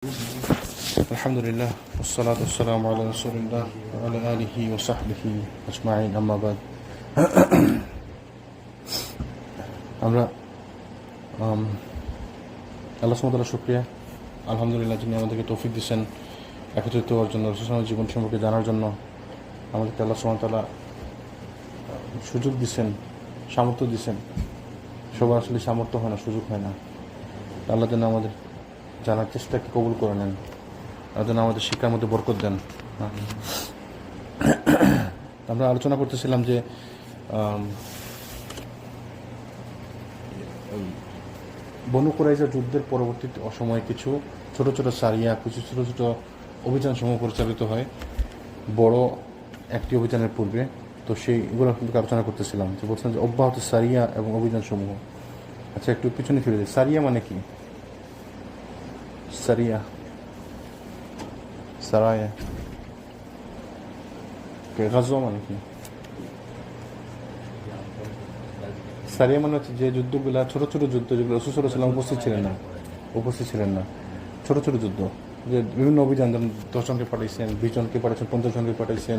الحمد لله والصلاة والسلام على رسول الله وعلى آله وصحبه أجمعين أما بعد আমরা আল্লাহ সুবহানাহু ওয়া তাআলার শুকরিয়া আলহামদুলিল্লাহ যিনি আমাদেরকে তৌফিক দিয়েছেন একত্রিত হওয়ার জন্য রাসূলের জীবন সম্পর্কে জানার জন্য আমাদেরকে আল্লাহ সুবহানাহু ওয়া তাআলা সুযোগ দিয়েছেন, সামর্থ্য দিয়েছেন। সবার আসলে সামর্থ্য হয় না, সুযোগ হয় না। আল্লাহ যেন আমাদের জানার চেষ্টাকে কবুল করে নেন, আর যেন আমাদের শিক্ষার মধ্যে বরকত দেন। আমরা আলোচনা করতেছিলাম যে বনু কুরাইজা যুদ্ধের পরবর্তী অসময়ে কিছু ছোট ছোট সারিয়া, কিছু ছোট ছোট অভিযান সমূহ পরিচালিত হয় বড় একটি অভিযানের পূর্বে। তো সেইগুলো কিন্তু আলোচনা করতেছিলাম যে বলছিলাম যে অব্যাহত সারিয়া এবং অভিযান সমূহ। আচ্ছা, একটু পিছনে ফিরে যাই। সারিয়া মানে কি? সারিয়া, সারায়া, গাজওয়া মানে কি? সারিয়া মানে হচ্ছে যে যুদ্ধগুলা, ছোট ছোট যুদ্ধ যেগুলো রাসূল সাল্লাল্লাহু আলাইহি ওয়াসাল্লাম উপস্থিত ছিলেন না, ছোট ছোট যুদ্ধ, যে বিভিন্ন অভিযান, যেমন 10 জনকে পাঠাইছেন, 20 জনকে পাঠাইছেন, 50 জনকে পাঠাইছেন,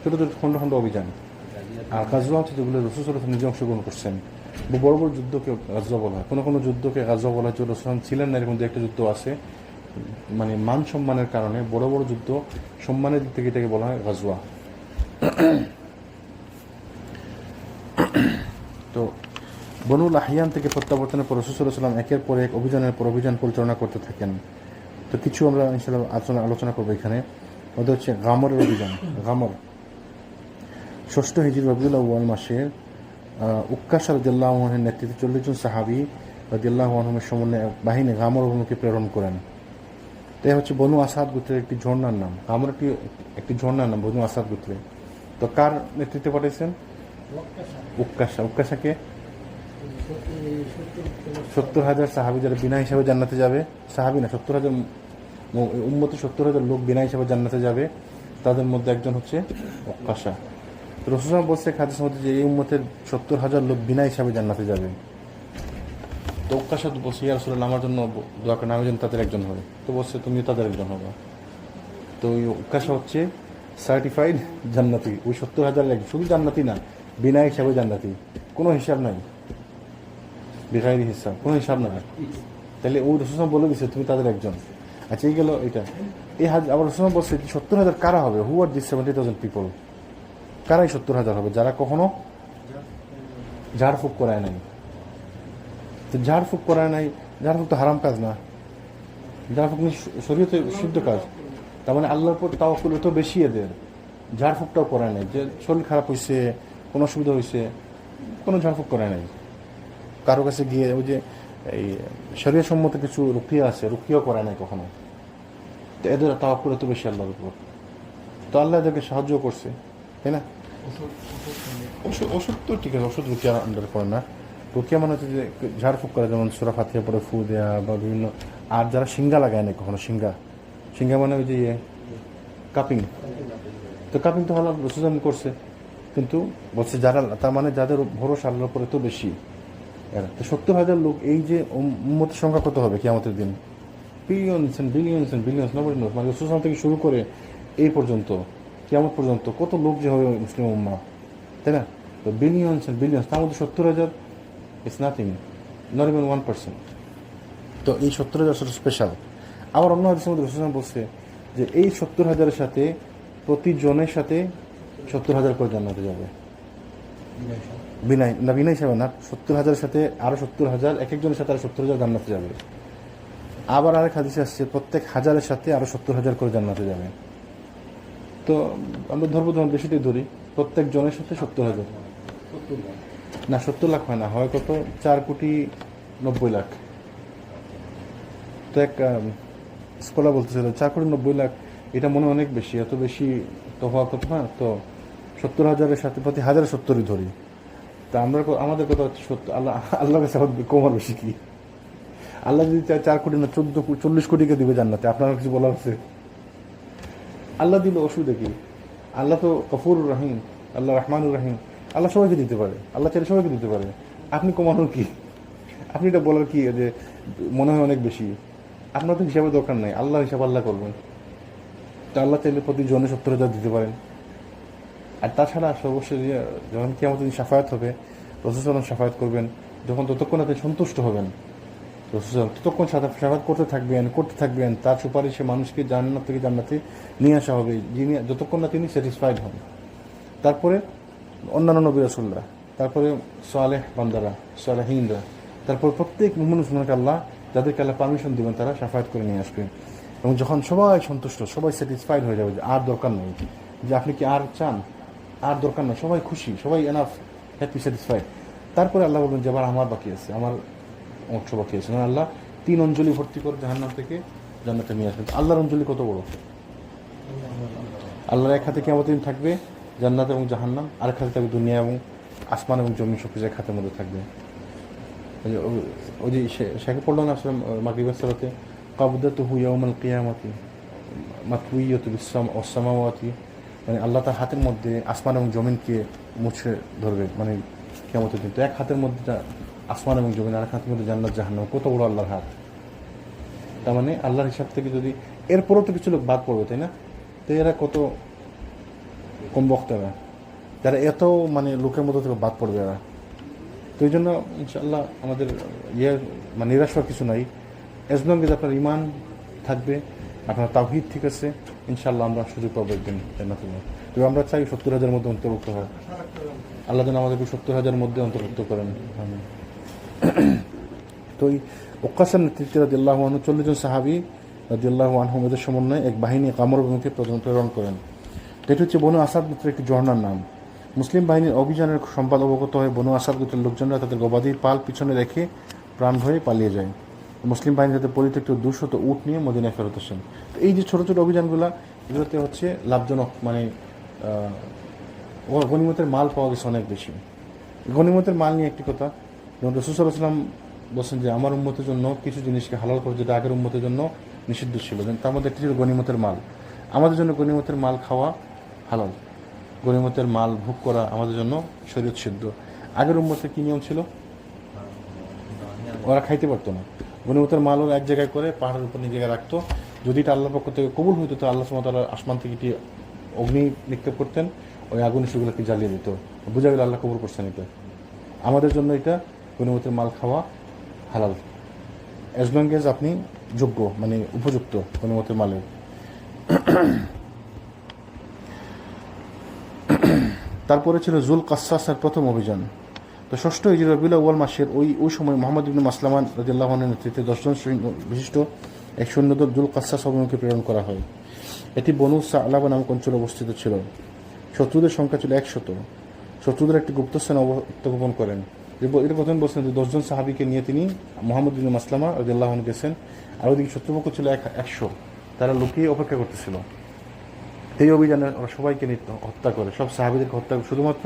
ছোট ছোট খণ্ড খণ্ড অভিযান। আর গাজওয়া হচ্ছে যেগুলো রাসূল সাল্লাল্লাহু আলাইহি ওয়াসাল্লাম নিজে অংশগ্রহণ করছেন। বড় বড় যুদ্ধকে গাজওয়া বলা হয়। কোনো কোনো যুদ্ধকে গাজওয়া বলা হয় যে রাসূল ছিলেন না, এরকম একটা যুদ্ধ আছে, মানে মান সম্মানের কারণে বড় বড় যুদ্ধ সম্মানের দিক থেকে এটাকে বলা হয় গাজওয়া। তো বনু লাহিয়ান থেকে প্রত্যাবর্তনের পর রাসূল সাল্লাল্লাহু আলাইহি ওয়াসাল্লাম একের পর এক অভিযানের পর অভিযান পরিচালনা করতে থাকেন। তো কিছু আমরা ইনশাআল্লাহ আলোচনা করবো এখানে। ওদের হচ্ছে গামরের অভিযান। গামর 6 হিজরি রবিউল আউয়াল মাসের উক্কাশা রাদিয়াল্লাহু আনহুর নেতৃত্বে 40 জন সাহাবী রাদিয়াল্লাহু আনহুমের সমন্বয়ে বাহিনী গামর অভিমুখে প্রেরণ করেন। তাই হচ্ছে বনু আসাদ গোত্রের একটি ঝর্ণার নাম। গামর একটি ঝর্ণার নাম বনু আসাদ গোত্রে। তো কার নেতৃত্বে পাঠাইছেন? উক্কাশা। উক্কাশাকে 70,000 সাহাবী যারা বিনা হিসাবে জান্নাতে যাবে, সাহাবী না, 70,000 উম্মতে 70,000 লোক বিনা হিসাবে জান্নাতে যাবে, তাদের মধ্যে একজন হচ্ছে উক্কাশা। তো রাসূল সাল্লাল্লাহু আলাইহি ওয়াসাল্লাম বলছে হাদিসের মধ্যে যে এই উম্মতের 70,000 লোক বিনা হিসাবে জান্নাতে যাবে। তো উক্কাশা বলছে, ইয়া রাসূলুল্লাহ, আমার জন্য দোয়া করেন, আমি যেন তাদের একজন হই। তো বলছে তুমি তাদের একজন হবে। তো ওই উক্কাশা হচ্ছে সার্টিফাইড জান্নাতি। ওই 70,000 শুধু জান্নাতি না, বিনা হিসাবে জান্নাতি, কোনো হিসাব নাই, বেগাইরি হিসাব, কোনো হিসাব না। তাহলে ওই রাসূল বলে দিচ্ছে তুমি তাদের একজন। আচ্ছা, এই গেল এটা। এই আবার রাসূল বলছে 70,000 কারা হবে? হু আর দিস 70,000 পিপল? কারাই 70,000 হবে? যারা কখনো ঝাড়ফুঁক করায় নাই। তো ঝাড়ফুঁক করায় নাই, ঝাড়ফুঁক তো হারাম কাজ না, ঝাড়ফুঁক শরীয়তে সিদ্ধ কাজ। তার মানে আল্লাহর উপর তাওয়াক্কুল তো বেশি এদের। ঝাড়ফুঁকটাও করায় নাই, যে শরীর খারাপ হয়েছে, কোনো অসুবিধা হয়েছে, কোনো ঝাড়ফুঁক করায় নাই। কারো কাছে গিয়ে ওই যে এই শরীয় সম্মত কিছু রুকিয়া আছে, রুকিয়াও করায় নাই কখনো। তো এদের তাওয়াক্কুল তো বেশি আল্লাহর উপর। তো আল্লাহ এদেরকে সাহায্য করছে, তাই না? ওষুধ তো ঠিক আছে, ওষুধ রুকিয়ার আন্ডার করে না। রুকিয়া মানে হচ্ছে যে ঝাড়ফুঁক করে, যেমন সূরা ফাতিহা পরে ফু দেয়া বা বিভিন্ন। আর যারা শিঙ্গা লাগায় না কখনো, শিঙ্গা মানে ওই যে কাপিং। তো কাপিং তো আল্লাহ রাসূল করছে, কিন্তু বলছে যারা, তার মানে যাদের ভরসা আল্লাহর উপরে তো বেশি এরা। তো 70,000 লোক, এই যে উম্মতের সংখ্যা কত হবে কিয়ামতের দিন? Billions and billions and billions, nobody knows, মানে রাসূল থেকে শুরু করে এই পর্যন্ত, কিয়ামত পর্যন্ত কত লোক যে হবে মুসলিম উম্মাহ, তাই না? তো বিলিয়নস এন্ড বিলিয়নস, তার মধ্যে 70,000 ইটস নাথিং, নট ইভেন 1%। তো এই 70,000 স্পেশাল। আবার অন্য হাদিসের মধ্যে রাসূল বলছে যে এই 70,000-এর সাথে প্রতিজনের সাথে 70,000 করে জান্নাতে যাবে। বিনা হিসাবে না, 70,000-এর সাথে আরো 70,000, এক একজনের সাথে আরো 70,000 জান্নাতে যাবে। আবার আরেক হাদিসে আসছে প্রত্যেক হাজারের সাথে আরো 70,000 করে জান্নাতে যাবে। তো আমরা ধরবো, যখন বেশিটাই ধরি, প্রত্যেক জনের সাথে 70,000 না, 70 লাখ হয় না, হয় কত, 4,90,00,000। তো এক স্কলার বলতেছিল 4,90,00,000, এটা মনে অনেক বেশি, এত বেশি তো হওয়া কথা না। তো 70,000-এর সাথে প্রতি 1,070 ধরি। তা আমরা, আমাদের কথা হচ্ছে 70। আল্লাহর কাছে কমার বেশি কি? আল্লাহ যদি 4 কোটি না 40 কোটিকে দিবে জান্নাতে, আপনার কিছু বলার আছে? আল্লাহ দিলে অসুবিধা কি? আল্লাহ তো গফুরুর রহিম, আল্লাহ রহমানুর রহিম, আল্লাহ সবাইকে দিতে পারে, আল্লাহ চাইলে সবাইকে দিতে পারে। আপনি কমানোর কি? আপনি এটা বলার কি যে মনে হয় অনেক বেশি? আপনাদের হিসাবে দরকার নেই, আল্লাহ হিসাব আল্লাহ করবেন। তো আল্লাহ চাইলে প্রতি জনে 70,000 দিতে পারেন। আর তাছাড়া সর্বশেষ যখন কিয়ামত দিন শাফায়াত হবে, রাসূল সাল্লাল্লাহু শাফায়াত করবেন, যখন ততক্ষণ আপনি সন্তুষ্ট হবেন, রাসূল ততক্ষণ শাফায়াত করতে থাকবেন, তার সুপারিশে মানুষকে জান্নাত থেকে জান্নাতে নিয়ে আসা হবে, যিনি যতক্ষণ না তিনি স্যাটিসফাইড হন। তারপরে অন্যান্য নবী রাসূলরা, তারপরে সালেহ বান্দারা, সালেহিনরা, তারপর প্রত্যেক মুমিন মুসলমানকে আল্লাহ, যাদেরকে আল্লাহ পারমিশন দেবেন, তারা শাফায়াত করে নিয়ে আসবেন। এবং যখন সবাই সন্তুষ্ট, সবাই স্যাটিসফাইড হয়ে যাবে, যে আর দরকার নেই, যে আপনি কি আর চান, আর দরকার নেই, সবাই খুশি, সবাই এনাফ, হ্যাপি, স্যাটিসফাইড। তারপরে আল্লাহ বলবেন যে আবার আমার বাকি আছে, আমার অংশ বাকি আছে। মানে আল্লাহ 3 অঞ্জলি ভর্তি করে জাহান্নাম থেকে জান্নাতে নিয়ে আসবেন। আল্লাহর অঞ্জলি কত বড়! আল্লাহর এক হাতে কিয়ামত দিন থাকবে জান্নাত এবং জাহান্নাম, আরেক হাতে থাকবে দুনিয়া এবং আসমান এবং জমিন, সব কিছু এক হাতের মধ্যে থাকবে। ওই যে শেখে পড়লো না আসলে মাগরিবের সালাতে, কাবদাতুহু ইয়াউমাল কিয়ামাতি মাতউইয়াতু বিস-সামাওয়াতি, মানে আল্লাহ তার হাতের মধ্যে আসমান এবং জমিনকে মুছে ধরবে, মানে কিয়ামতের দিন। তো এক হাতের মধ্যে আসমান এবং জমিন, আরেক হাতের মধ্যে জান্নাত জাহান্নাম, কত বড় আল্লাহর হাত! তার মানে আল্লাহর হিসাব থেকে যদি এরপরও তো কিছু লোক বাদ পড়বে, তাই না? তো এরা কত কম বক্তারা, যারা এত মানে লোকের মধ্যে থেকে বাদ পড়বে এরা। তো এই জন্য ইনশাআল্লাহ আমাদের মানে নিরাশ হওয়ার কিছু নাই। এজ লং এজ আপনার ইমান থাকবে, আপনার তাওহীদ ঠিক আছে, ইনশাআল্লাহ আমরা সুযোগ পাবো একদিন জান্নাতে। তবে আমরা চাই 70,000 মধ্যে অন্তর্ভুক্ত হয়। আল্লাহ যেন আমাদেরকে 70,000 মধ্যে অন্তর্ভুক্ত করেন। তো এই ওকাসার নেতৃত্বে রাদিয়াল্লাহু আনহু 40 জন সাহাবী রাদিয়াল্লাহু আনহুম এদের সমন্বয়ে এক বাহিনী কামর অভিমুখে প্রেরণ করেন। এটা হচ্ছে বনু আসাদ গোত্রের একটি ঝর্ণার নাম। মুসলিম বাহিনীর অভিযানের সংবাদ অবগত হয়ে বনু আসাদ গোত্রের লোকজনরা তাদের গবাদির পাল পিছনে রেখে প্রাণ ভয়ে পালিয়ে যায়। মুসলিম বাহিনী তাদের পরিত্যক্ত 200 উট নিয়ে মদিনায় ফেরত আসেন। তো এই যে ছোটো ছোটো অভিযানগুলো, এগুলোতে হচ্ছে লাভজনক, মানে গনিমতের মাল পাওয়া গেছে অনেক বেশি। গনিমতের মাল নিয়ে একটি কথা, যেমন রাসূল সাল্লাল্লাহু আলাইহি ওয়াসাল্লাম বলছেন যে আমার উম্মতের জন্য কিছু জিনিসকে হালাল করে, যেটা আগের উম্মতের জন্য নিষিদ্ধ ছিল। তার মধ্যে একটি ছিল গনিমতের মাল। আমাদের জন্য গনিমতের মাল খাওয়া হালাল, গনিমতের মাল ভোগ করা আমাদের জন্য শরীয়ত সিদ্ধ। আগের উম্মতের কি নিয়ম ছিল? ওরা খাইতে পারতো না। গনিমতের মাল ওরা এক জায়গায় করে পাহাড়ের উপর নিয়ে জায়গায় রাখতো। যদি এটা আল্লাহর পক্ষ থেকে কবুল হইতো, তো আল্লাহ সুবহানাহু ওয়া তাআলা আসমান থেকে এটি অগ্নি নিক্ষেপ করতেন, ওই আগুন সেগুলোকে জ্বালিয়ে দিত, বোঝা গেল আল্লাহ কবুল করছেন এটা। আমাদের জন্য এটা গনিমতের মাল খাওয়া হালাল, অ্যাজ লং এজ আপনি যোগ্য, মানে উপযুক্ত গনিমতের মালের। তারপরে ছিল জুল কাসসাসের প্রথম অভিযান। তো ষষ্ঠ হিজরি রবিউল আউয়াল মাসের ওই সময় মুহাম্মদ ইবনে মাসলামা রাদিয়াল্লাহু আনহুর নেতৃত্বে 10 জন বিশিষ্ট এক সৈন্যদল জুল কাসসাস অভিমুখে প্রেরণ করা হয়। এটি বনু সালাবা নামক অঞ্চলে অবস্থিত ছিল। শত্রুদের সংখ্যা ছিল 100। শত্রুদের একটি গুপ্তস্থানে আত্মগোপন করেন। এটা প্রথমে বলছেন যে 10 জন সাহাবীকে নিয়ে তিনি মুহাম্মদ ইবনে মাসলামা রাদিয়াল্লাহু আনহু গেছেন, আর ওইদিকে শত্রুপক্ষ ছিল 100, তারা লুকিয়ে অপেক্ষা করতেছিল। এই অভিযানে ওরা সবাইকে হত্যা করে, সব সাহাবীদেরকে হত্যা করে, শুধুমাত্র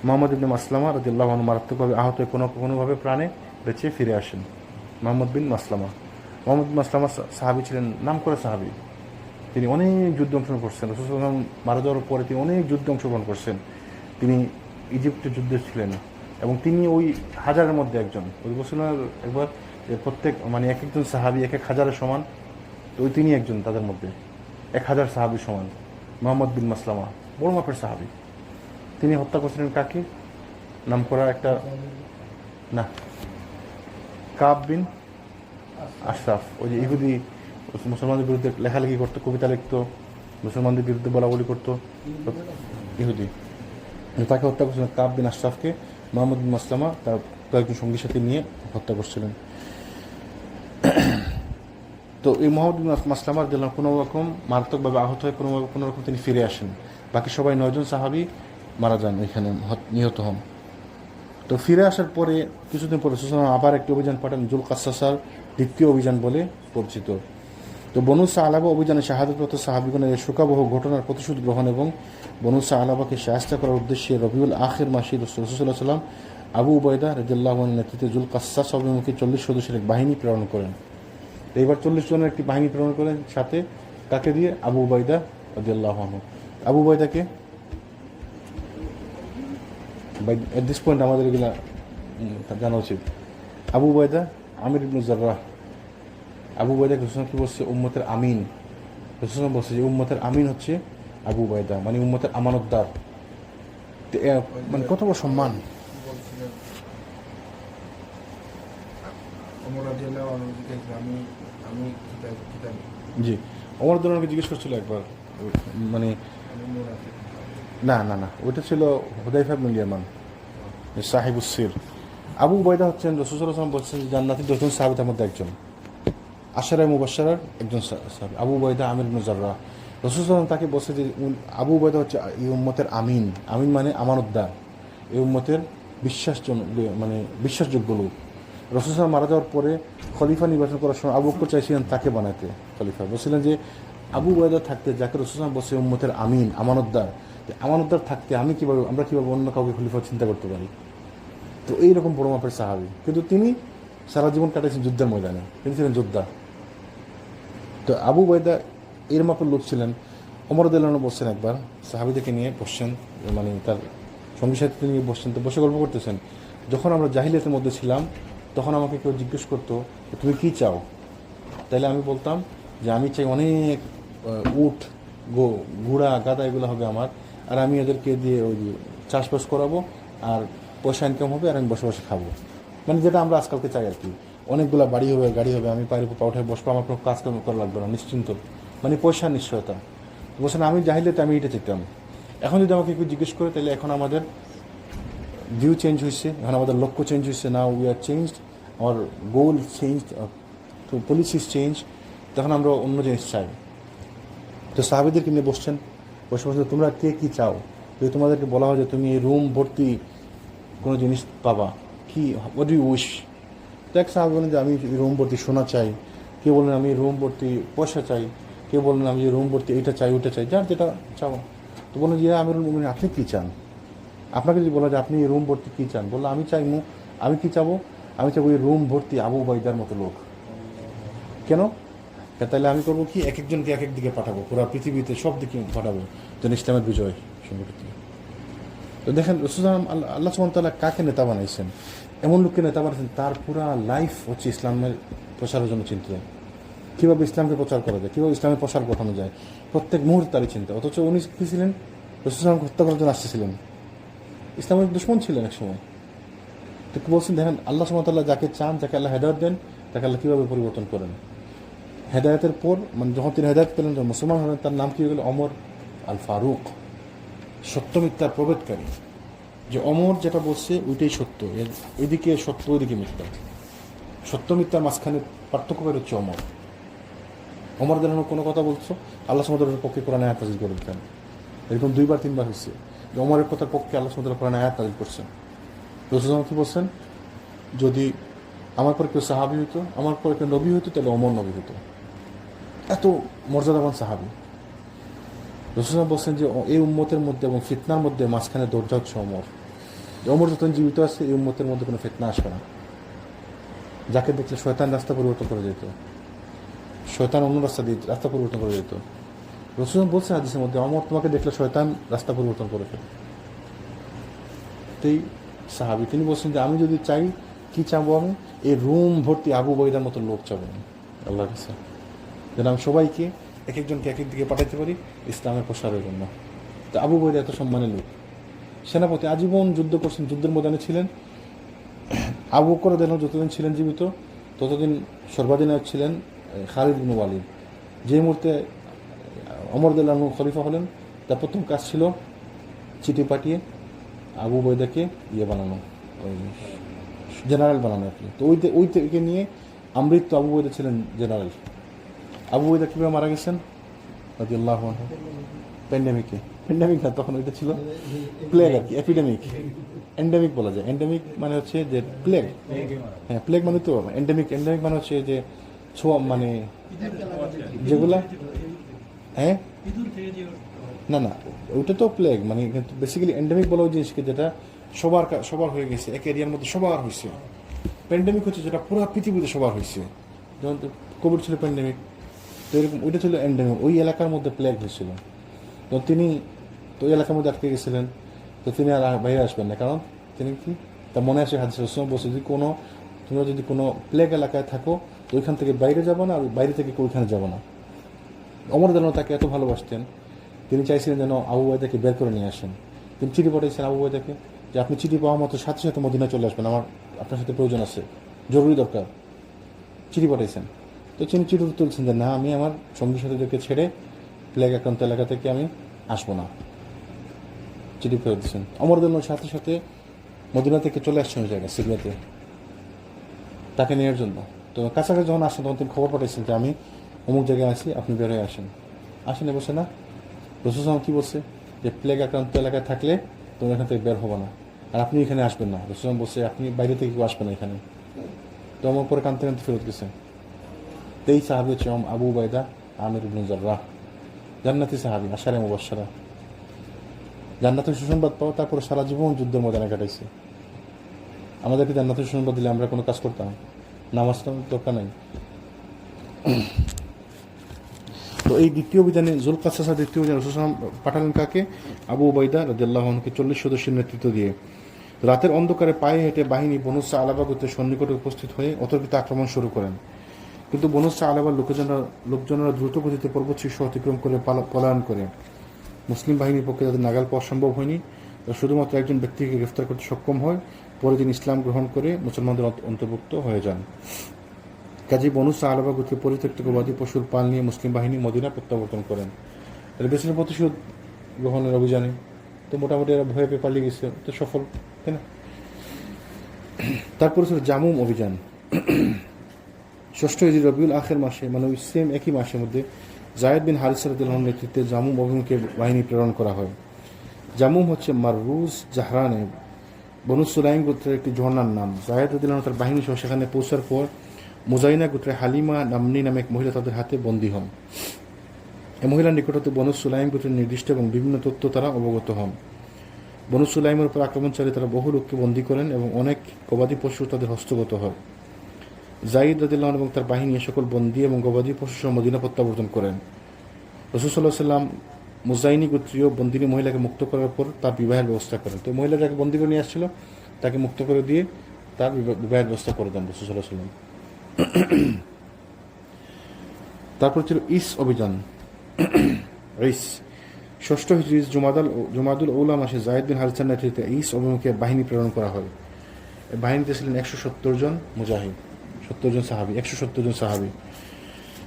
মুহাম্মদ ইবনে মাসলামা রাদিয়াল্লাহু আনহু মারাত্মকভাবে আহত হয়ে কোনোভাবে প্রাণে বেঁচে ফিরে আসেন। মুহাম্মদ বিন মাসলামা সাহাবী ছিলেন, নাম করে সাহাবী। তিনি অনেক যুদ্ধে অংশগ্রহণ করছেন। রাসূল সাল্লাল্লাহু আলাইহি ওয়াসাল্লাম মারা যাওয়ার পরে তিনি অনেক যুদ্ধে অংশগ্রহণ করছেন। তিনি ইজিপ্টের যুদ্ধে ছিলেন এবং তিনি ওই হাজারের মধ্যে একজন। ওই বছর একবার প্রত্যেক মানে এক একজন সাহাবী 1,000-এর সমান, তো ওই তিনি একজন তাদের মধ্যে, 1000 সাহাবী সমান। মুহাম্মদ বিন মাসলামা বড় মাপের সাহাবী। তিনি হত্যা করছিলেন কাকে? নাম করা একটা না, কাব বিন আশরাফ। ওই যে ইহুদি মুসলমানদের বিরুদ্ধে লেখালেখি করতো, কবিতা লিখতো, মুসলমানদের বিরুদ্ধে বলাবলি করতো, ইহুদি। তাকে হত্যা করছিলেন কাব বিন আশরাফকে মুহাম্মদ বিন মাসলামা তার কয়েকজন সঙ্গীর সাথে নিয়ে হত্যা করছিলেন। তো এই মুহাম্মদ বিন মাসলামা রাদিয়াল্লাহু কোনো রকম মারাত্মকভাবে আহত হয়ে কোনো রকম তিনি ফিরে আসেন। বাকি সবাই 9 জন সাহাবী মারা যান, এখানে নিহত হন। তো ফিরে আসার পরে কিছুদিন পরে রাসূল আবার একটি অভিযান পাঠান, জুল কাসসাসার দ্বিতীয় অভিযান বলে পরিচিত। তো বনু সালাবা অভিযানে শাহাদাতপ্রাপ্ত সাহাবীগণের এই শোকাবহ ঘটনার প্রতিশোধ গ্রহণ এবং বনু সালাবাকে শায়েস্তা করার উদ্দেশ্যে রবিউল আখির মাসে রাসূল সাল্লাল্লাহু আলাইহি ওয়াসাল্লাম আবু উবাইদা রাদিয়াল্লাহু আনহুর নেতৃত্বে জুল কাসসাস অভিমুখে 40 সদস্যের এক বাহিনী প্রেরণ করেন। এইবার 40 জনের একটি বাহিনী প্রেরণ করেন, সাথে কাকে দিয়ে? আবু উবাইদা রাদিয়াল্লাহু আনহু। আবু উবাইদাকে এট দিস পয়েন্ট আমাদের এগুলা জানা উচিত। আবু উবাইদা আমির ইবনে জাররাহ আবু উবাইদা রসুল কি বলছে উম্মতের আমিন। রসুল বলছে যে উম্মতের আমিন হচ্ছে আবু উবাইদা, মানে উম্মতের আমানতদার। ওই যে মানে কত বড় সম্মান। বলছিলেন ওমর রাদিয়াল্লাহু আনহু জিজ্ঞেস আমি আমি কিতাব জি, ওমর রাদিয়াল্লাহু জিজ্ঞেস করছিল একবার, মানে আমি মুনাফিক। না না না, ওইটা ছিল হুদাইফা ইবনুল ইয়ামান, সাহিবুস সির। আবু উবাইদা হচ্ছেন রাসূল সাল্লাল্লাহু আলাইহি ওয়াসাল্লাম বলছেন যে জান্নাতি 10 জন সাহাবীদের মধ্যে একজন, আশারায়ে মুবাশশারার একজন সাহাবী আবু উবাইদা আমির ইবনে জাররাহ। রাসূল সাল্লাল্লাহু আলাইহি ওয়াসাল্লাম তাকে বলছে যে আবু উবাইদা হচ্ছে এই উম্মতের আমিন। আমিন মানে আমানতদার, এই উম্মতের মানে বিশ্বাসযোগ্য লোক। রাসূল সাল্লাল্লাহু মারা যাওয়ার পরে খলিফা নির্বাচন করার সময় আবু বকর চাইছিলেন তাকে বানাতে খলিফা। বলছিলেন যে আবু উবাইদা থাকতে, যাকে রাসূল সাল্লাল্লাহু বলছে উম্মতের আমিন আমানতদার, আমানতদার থাকতে আমরা কিভাবে অন্য কাউকে খলিফা চিন্তা করতে পারি। তো এইরকম বড় মাপের সাহাবী, কিন্তু তিনি সারা জীবন কাটাইছেন যুদ্ধের ময়দানে, তিনি ছিলেন যোদ্ধা। তো আবু উবাইদা এর মাপের লোক ছিলেন। ওমর রাদিয়াল্লাহু আনহু বসছেন একবার, সাহাবীদেরকে নিয়ে বসছেন, মানে তার সঙ্গী সাথীদের নিয়ে বসছেন, তো বসে গল্প করতেছেন। যখন আমরা জাহিলিয়াতের মধ্যে ছিলাম তখন আমাকে কেউ জিজ্ঞেস করতো তুমি কি চাও, তাইলে আমি বলতাম যে আমি চাই অনেক উট, ঘোড়া, গাদা এগুলো হবে আমার, আর আমি এদেরকে দিয়ে ওই চাষবাস করাবো, আর পয়সা ইনকাম হবে, আর আমি বসে বসে খাবো। মানে যেটা আমরা আজকালকে চাই আর কি, অনেকগুলো বাড়ি হবে, গাড়ি হবে, আমি পায়ের উপর পা উঠে বসবো, আমার কোনো কাজ কর্ম করা লাগবে না, নিশ্চিন্ত, মানে পয়সার নিশ্চয়তা। বলছেন আমি জাহিলিয়াতে আমি এটা চাইতাম। এখন যদি আমাকে কেউ জিজ্ঞেস করে, তাহলে এখন আমাদের ভিউ চেঞ্জ হয়েছে, এখন আমাদের লক্ষ্য চেঞ্জ হয়েছে, নাও উই আর চেঞ্জড, আমার গোল চেঞ্জ, তো পলিসিস চেঞ্জ, তখন আমরা অন্য জিনিস চাই। তো সাহাবীদেরকে নিয়ে বসছেন, বসে বসে তোমরা কে কী চাও, যদি তোমাদেরকে বলা হয় যে তুমি এই রুম ভর্তি কোনো জিনিস পাবা, কি হোয়াট ডু ইউ উইশ। তো এক সাহাবী বলেন যে আমি রুম ভর্তি সোনা চাই, কেউ বলেন আমি রুম ভর্তি পয়সা চাই, কেউ বলেন আমি রুম ভর্তি এইটা চাই ওইটা চাই, যার যেটা চাও। তো বলেন যে আমিরুল মুমিনিন আপনি কী চান, আপনাকে যদি বলা যায় আপনি এই রুম ভর্তি কী চান, বললো আমি কি চাবো, আমি চাবো এই রুম ভর্তি আবু উবাইদার মতো লোক। কেন? তাহলে আমি করবো কি, এক একজনকে এক এক দিকে পাঠাবো, পুরো পৃথিবীতে সব দিকে পাঠাবো, যেন ইসলামের বিজয় সংগঠিত। তো দেখেন রাসূল আল্লাহ সুবহানাহু ওয়া তাআলা কাকে নেতা বানাইছেন, এমন লোককে নেতা বানাইছেন তার পুরা লাইফ হচ্ছে ইসলামের প্রচারের জন্য চিন্তিত, কীভাবে ইসলামকে প্রচার করা যায়, কীভাবে ইসলামের প্রসার ঘটানো যায়, প্রত্যেক মুহূর্তে তারই চিন্তা। অথচ উনি কী ছিলেন, রাসূল সাল্লাল্লাহু হত্যা করার জন্য আসতেছিলেন, ইসলামের দুশমন ছিলেন এক সময়। তো বলছেন দেখেন আল্লাহ সুবহানাহু ওয়া তাআলা যাকে চান, যাকে আল্লাহ হেদায়েত দেন, তাকে আল্লাহ কীভাবে পরিবর্তন করেন। হেদায়েতের পর, মানে যখন তিনি হেদায়েত পেলেন, যখন মুসলমান হলেন, তার নাম কী হয়ে গেল, ওমর আল ফারুক, সত্য মিথ্যার প্রভেদকারী। যে ওমর যেটা বলছে ওইটাই সত্য, এদিকে সত্য ওইদিকে মিথ্যা, সত্য মিথ্যার মাঝখানে পার্থক্য বের হচ্ছে ওমর। ওমর যেন কোনো কথা বলছো, আল্লাহ সুবহানাহু ওয়া তাআলার পক্ষে কোরআন আয়াত নাযিল করে দিতেন। এরকম 2-3 বার হয়েছে যে ওমরের কথার পক্ষে আল্লাহ সুবহানাহু ওয়া তাআলা কোরআন আয়াত নাযিল করছেন। রাসূল কি বলছেন, যদি আমার পর কেউ সাহাবী হতো, আমার পর কেউ নবী হতো, তাহলে ওমর নবী হতো। এত মর্যাদাবান সাহাবী। রাসূল বলছেন যে এই উম্মতের মধ্যে এবং ফিতনার মধ্যে মাঝখানে দরজা হচ্ছে ওমর। ওমর যতদিন জীবিত আছে এই উম্মতের মধ্যে কোনো ফিতনা আসবে না। যাকে দেখলে শয়তান রাস্তা পরিবর্তন করে যেত, শয়তান অন্য রাস্তা দিয়ে রাস্তা পরিবর্তন করে যেত। রাসূল বলছেন হাদিসের মধ্যে, ওমর তোমাকে দেখলে শয়তান রাস্তা পরিবর্তন করে ফেলে। এই সাহাবী তিনি বলছেন যে আমি যদি চাই, কি চাবো, আমি এই রুম ভর্তি আবু উবাইদার মতো লোক চাবো আল্লাহর কাছে, যেন আমি সবাইকে এক একজনকে এক এক দিকে পাঠাতে পারি ইসলামের প্রসারের জন্য। তো আবু উবাইদা এত সম্মানের লোক, সেনাপতি, আজীবন যুদ্ধ করছেন, যুদ্ধের ময়দানে ছিলেন। আবু বকর রাদিয়াল্লাহু আনহু যতদিন ছিলেন জীবিত, ততদিন সর্বাধিনায়ক ছিলেন খালিদ বিন ওয়ালিদ। যে মুহূর্তে ওমর রাদিয়াল্লাহু আনহু খলিফা হলেন, তার প্রথম কাজ ছিল চিঠি পাঠিয়ে আবু উবাইদাকে বানানো, জেনারেল বানানো আর কি। তো ওই থেকে নিয়ে আমৃত্যু আবু উবাইদা ছিলেন জেনারেল। আবু উবাইদা কীভাবে মারা গেছেন রাদিয়াল্লাহু আনহু? প্যান্ডেমিক না, তখন ওইটা ছিল প্লেগ আর কি, এপিডেমিক, এন্ডেমিক বলা যায়। এন্ডেমিক মানে হচ্ছে যে প্লেগ, হ্যাঁ প্লেগ মানে তো এন্ডেমিক মানে হচ্ছে যে ছোঁয়া, মানে যেগুলা, হ্যাঁ না না ওইটা তো প্লেগ, মানে কিন্তু বেসিক্যালি এন্ডেমিক বলা ওই জিনিসকে যেটা সবার হয়ে গেছে, এক এরিয়ার মধ্যে সবার হয়েছে। প্যান্ডেমিক হচ্ছে যেটা পুরো পৃথিবীতে সবার হয়েছে, যেমন কোভিড ছিল প্যান্ডেমিক, তো এরকম ওইটা ছিল এন্ডেমিক। ওই এলাকার মধ্যে প্লেগ হয়েছিল, তো তিনি তো ওই এলাকার মধ্যে আটকে গেছিলেন। তো তিনি আর বাইরে আসবেন না, কারণ তিনি কি তার মনে আসে হাদিস রাসূল বলছে, তোমরা যদি কোনো প্লেগ এলাকায় থাকো তো ওইখান থেকে বাইরে যাব না, আর বাইরে থেকে ওইখানে যাব না। ওমর যেন তাকে এত ভালোবাসতেন, তিনি চাইছিলেন যেন আবু উবাইদাকে বের করে নিয়ে আসেন। তিনি চিঠি পাঠিয়েছেন আবু উবাইদাকে যে আপনি চিঠি পাওয়া মতো সাথে সাথে মদিনা চলে আসবেন, আমার আপনার সাথে প্রয়োজন আছে, জরুরি দরকার। চিঠি পাঠিয়েছেন। তো তিনি চিঠি তুলছেন যে না, আমি আমার সঙ্গী সাথীদেরকে ছেড়ে প্লেগ আক্রান্ত এলাকা থেকে আমি আসবো না। চিঠি ফেরত দিচ্ছেন। অমর জন্য সাথে সাথে মদিনা থেকে চলে আসছেন ওই জায়গায় সিরিয়াতে তাকে নেওয়ার জন্য। তো কাছাকাছি যখন আসেন তখন তিনি খবর পাঠিয়েছেন যে আমি অমুক জায়গায় আছি, আপনি বের হয়ে আসেন। আসেন বসে না, রসুল সালাম কী বলছে যে প্লেগ আক্রান্ত এলাকায় থাকলে তোমরা এখান থেকে বের হবো না, আর আপনি এখানে আসবেন না। রসুল সালাম বলছে আপনি বাইরে থেকে কেউ আসবেন না এখানে। তো আমার পরে কানতে কানতে ফেরত গেছে। তো এই সাহাবি হচ্ছে আবু উবাইদা আমির ইবনে জাররাহ, জান্নাতি সাহাবি, আশারে মুবাশশারা, জান্নাতের সুসংবাদ পাওয়া, তারপরে সারা জীবন যুদ্ধের ময়দানে কাটাইছে। আমাদেরকে জান্নাতের সুসংবাদ দিলে আমরা কোনো কাজ করতাম? নামাজ তো দরকার নাই। তো এই দ্বিতীয় অভিযানে জুলকাসা দ্বিতীয় অভিযানে রাসূল সাল্লাল্লাহু আলাইহি ওয়াসাল্লাম পাঠালেন কাকে? আবু উবাইদা রাদিয়াল্লাহু আনহুকে 40 সদস্যের নেতৃত্ব দিয়ে। রাতের অন্ধকারে পায়ে হেঁটে বাহিনী বনু সাআলাবা গোত্রের সন্নিকটে উপস্থিত হয়ে অতর্কিত আক্রমণ শুরু করেন। কিন্তু বনু সাআলাবার লোকজনেরা দ্রুত গতিতে পর্বত শীর্ষ অতিক্রম করে পলায়ন করে। মুসলিম বাহিনীর পক্ষে তাদের নাগাল পাওয়া সম্ভব হয়নি। তারা শুধুমাত্র একজন ব্যক্তিকে গ্রেফতার করতে সক্ষম হয়। পরে তিনি ইসলাম গ্রহণ করে মুসলমানদের অন্তর্ভুক্ত হয়ে যান। কাজী বনু সাআলাবা গোত্রের পরিত্যক্ত গবাদি পশুর পাল নিয়ে মুসলিম বাহিনী মদিনা প্রত্যাবর্তন করেন। এর পেছনে প্রতিশোধ গ্রহণের অভিযানে তো মোটামুটি এরা ভয়ে পেয়ে পালিয়ে গেছে, তো সফল, তাই না? তারপরে ছিল জামুম অভিযান। 6 হিজরি রবিউল আখির মাসে, মানে ওই সেম একই মাসের মধ্যে যায়েদ বিন হারিসা রাদিয়াল্লাহু আনহুর নেতৃত্বে জামুম অভিমুখে বাহিনী প্রেরণ করা হয়। জামুম হচ্ছে মাররুজ জাহরানে বনু সুলাইম গোত্রের একটি ঝর্ণার নাম। যায়েদ রাদিয়াল্লাহু আনহু তার বাহিনী সহ সেখানে পৌঁছার পর মুজাইনা গোত্রের হালিমা নামনি নামে এক মহিলা তাদের হাতে বন্দী হন। এই মহিলার নিকট হতে বনু সুলাইম গোত্রের নির্দিষ্ট এবং বিভিন্ন তথ্য তারা অবগত হন। বনু সুলাইমের উপর আক্রমণ চালিয়ে তারা বহু লোককে বন্দী করেন এবং অনেক গবাদি পশু তাদের হস্তগত হয়। যায়েদ রাদিয়াল্লাহু আনহু এবং তার বাহিনী এ সকল বন্দী এবং গবাদি পশু সহ মদিনা প্রত্যাবর্তন করেন। রাসূল সাল্লাল্লাহু আলাইহি ওয়াসাল্লাম মুজাইনি গোত্রীয় বন্দিনী মহিলাকে মুক্ত করার পর তার বিবাহের ব্যবস্থা করেন। তো মহিলা যাকে বন্দী করে নিয়ে আসছিল তাকে মুক্ত করে দিয়ে তার বিবাহের ব্যবস্থা করে দেন রাসূল সাল্লাল্লাহু আলাইহি ওয়াসাল্লাম। তারপর ছিল ইস অভিযান। ইস 6 হিজরি জুমাদুল উলা মাসে যায়েদ বিন হারিসার নেতৃত্বে ইস অভিমুখে বাহিনী প্রেরণ করা হয়। এই বাহিনীতে ছিলেন 170 জন মুজাহিদ, 70 জন সাহাবি, 170 জন সাহাবি।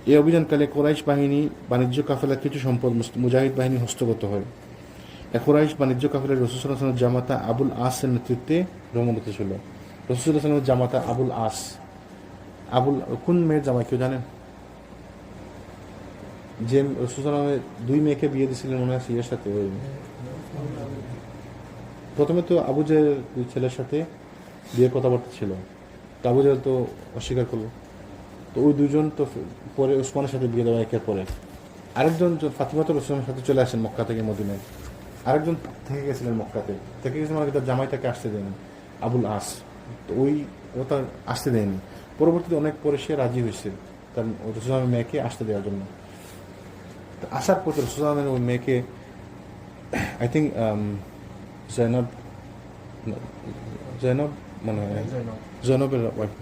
এই অভিযানকালে কোরাইশ বাহিনী বাণিজ্য কাফেলার কিছু সম্পদ মুজাহিদ বাহিনী হস্তগত হয়। কোরাইশ বাণিজ্য কাফেলার রাসূল সাল্লাল্লাহু আলাইহি ওয়াসাল্লামের জামাতা আবুল আসের নেতৃত্বে ভ্রমণরত ছিল। রাসূল সাল্লাল্লাহু আলাইহি ওয়াসাল্লামের জামাতা আবুল আস, কোন মেয়ের জামাই কেউ জানেন? যে রাসূল সাল্লাল্লাহু আলাইহি ওয়াসাল্লামের 2 মেয়েকে বিয়ে দিয়েছিলেন মনে আছে এর সাথে। ওই প্রথমে তো আবু জেহেল দুই ছেলের সাথে বিয়ের কথাবার্তা ছিল, তো আবু জেহেল তো অস্বীকার করলো। তো ওই দুজন তো পরে ওসমানের সাথে বিয়ে দেওয়া একের পরে। আরেকজন ফাতিমা তো রাসূলের সাথে চলে আসেন মক্কা থেকে মদিনায়। আরেকজন থেকে গেছিলেন মক্কাতে, থেকে গেছিলেন মানে তার জামাই তাকে আসতে দেয়নি, আবুল আস। তো ও তার আসতে দেয়নি। পরবর্তীতে অনেক পরে সে রাজি হয়েছে তার রাসূলের মেয়েকে আসতে দেওয়ার জন্য। আসার পর রাসূলের ওই মেয়েকে আই থিঙ্ক জয়নব মানে জয়নবের ওয়াইফ।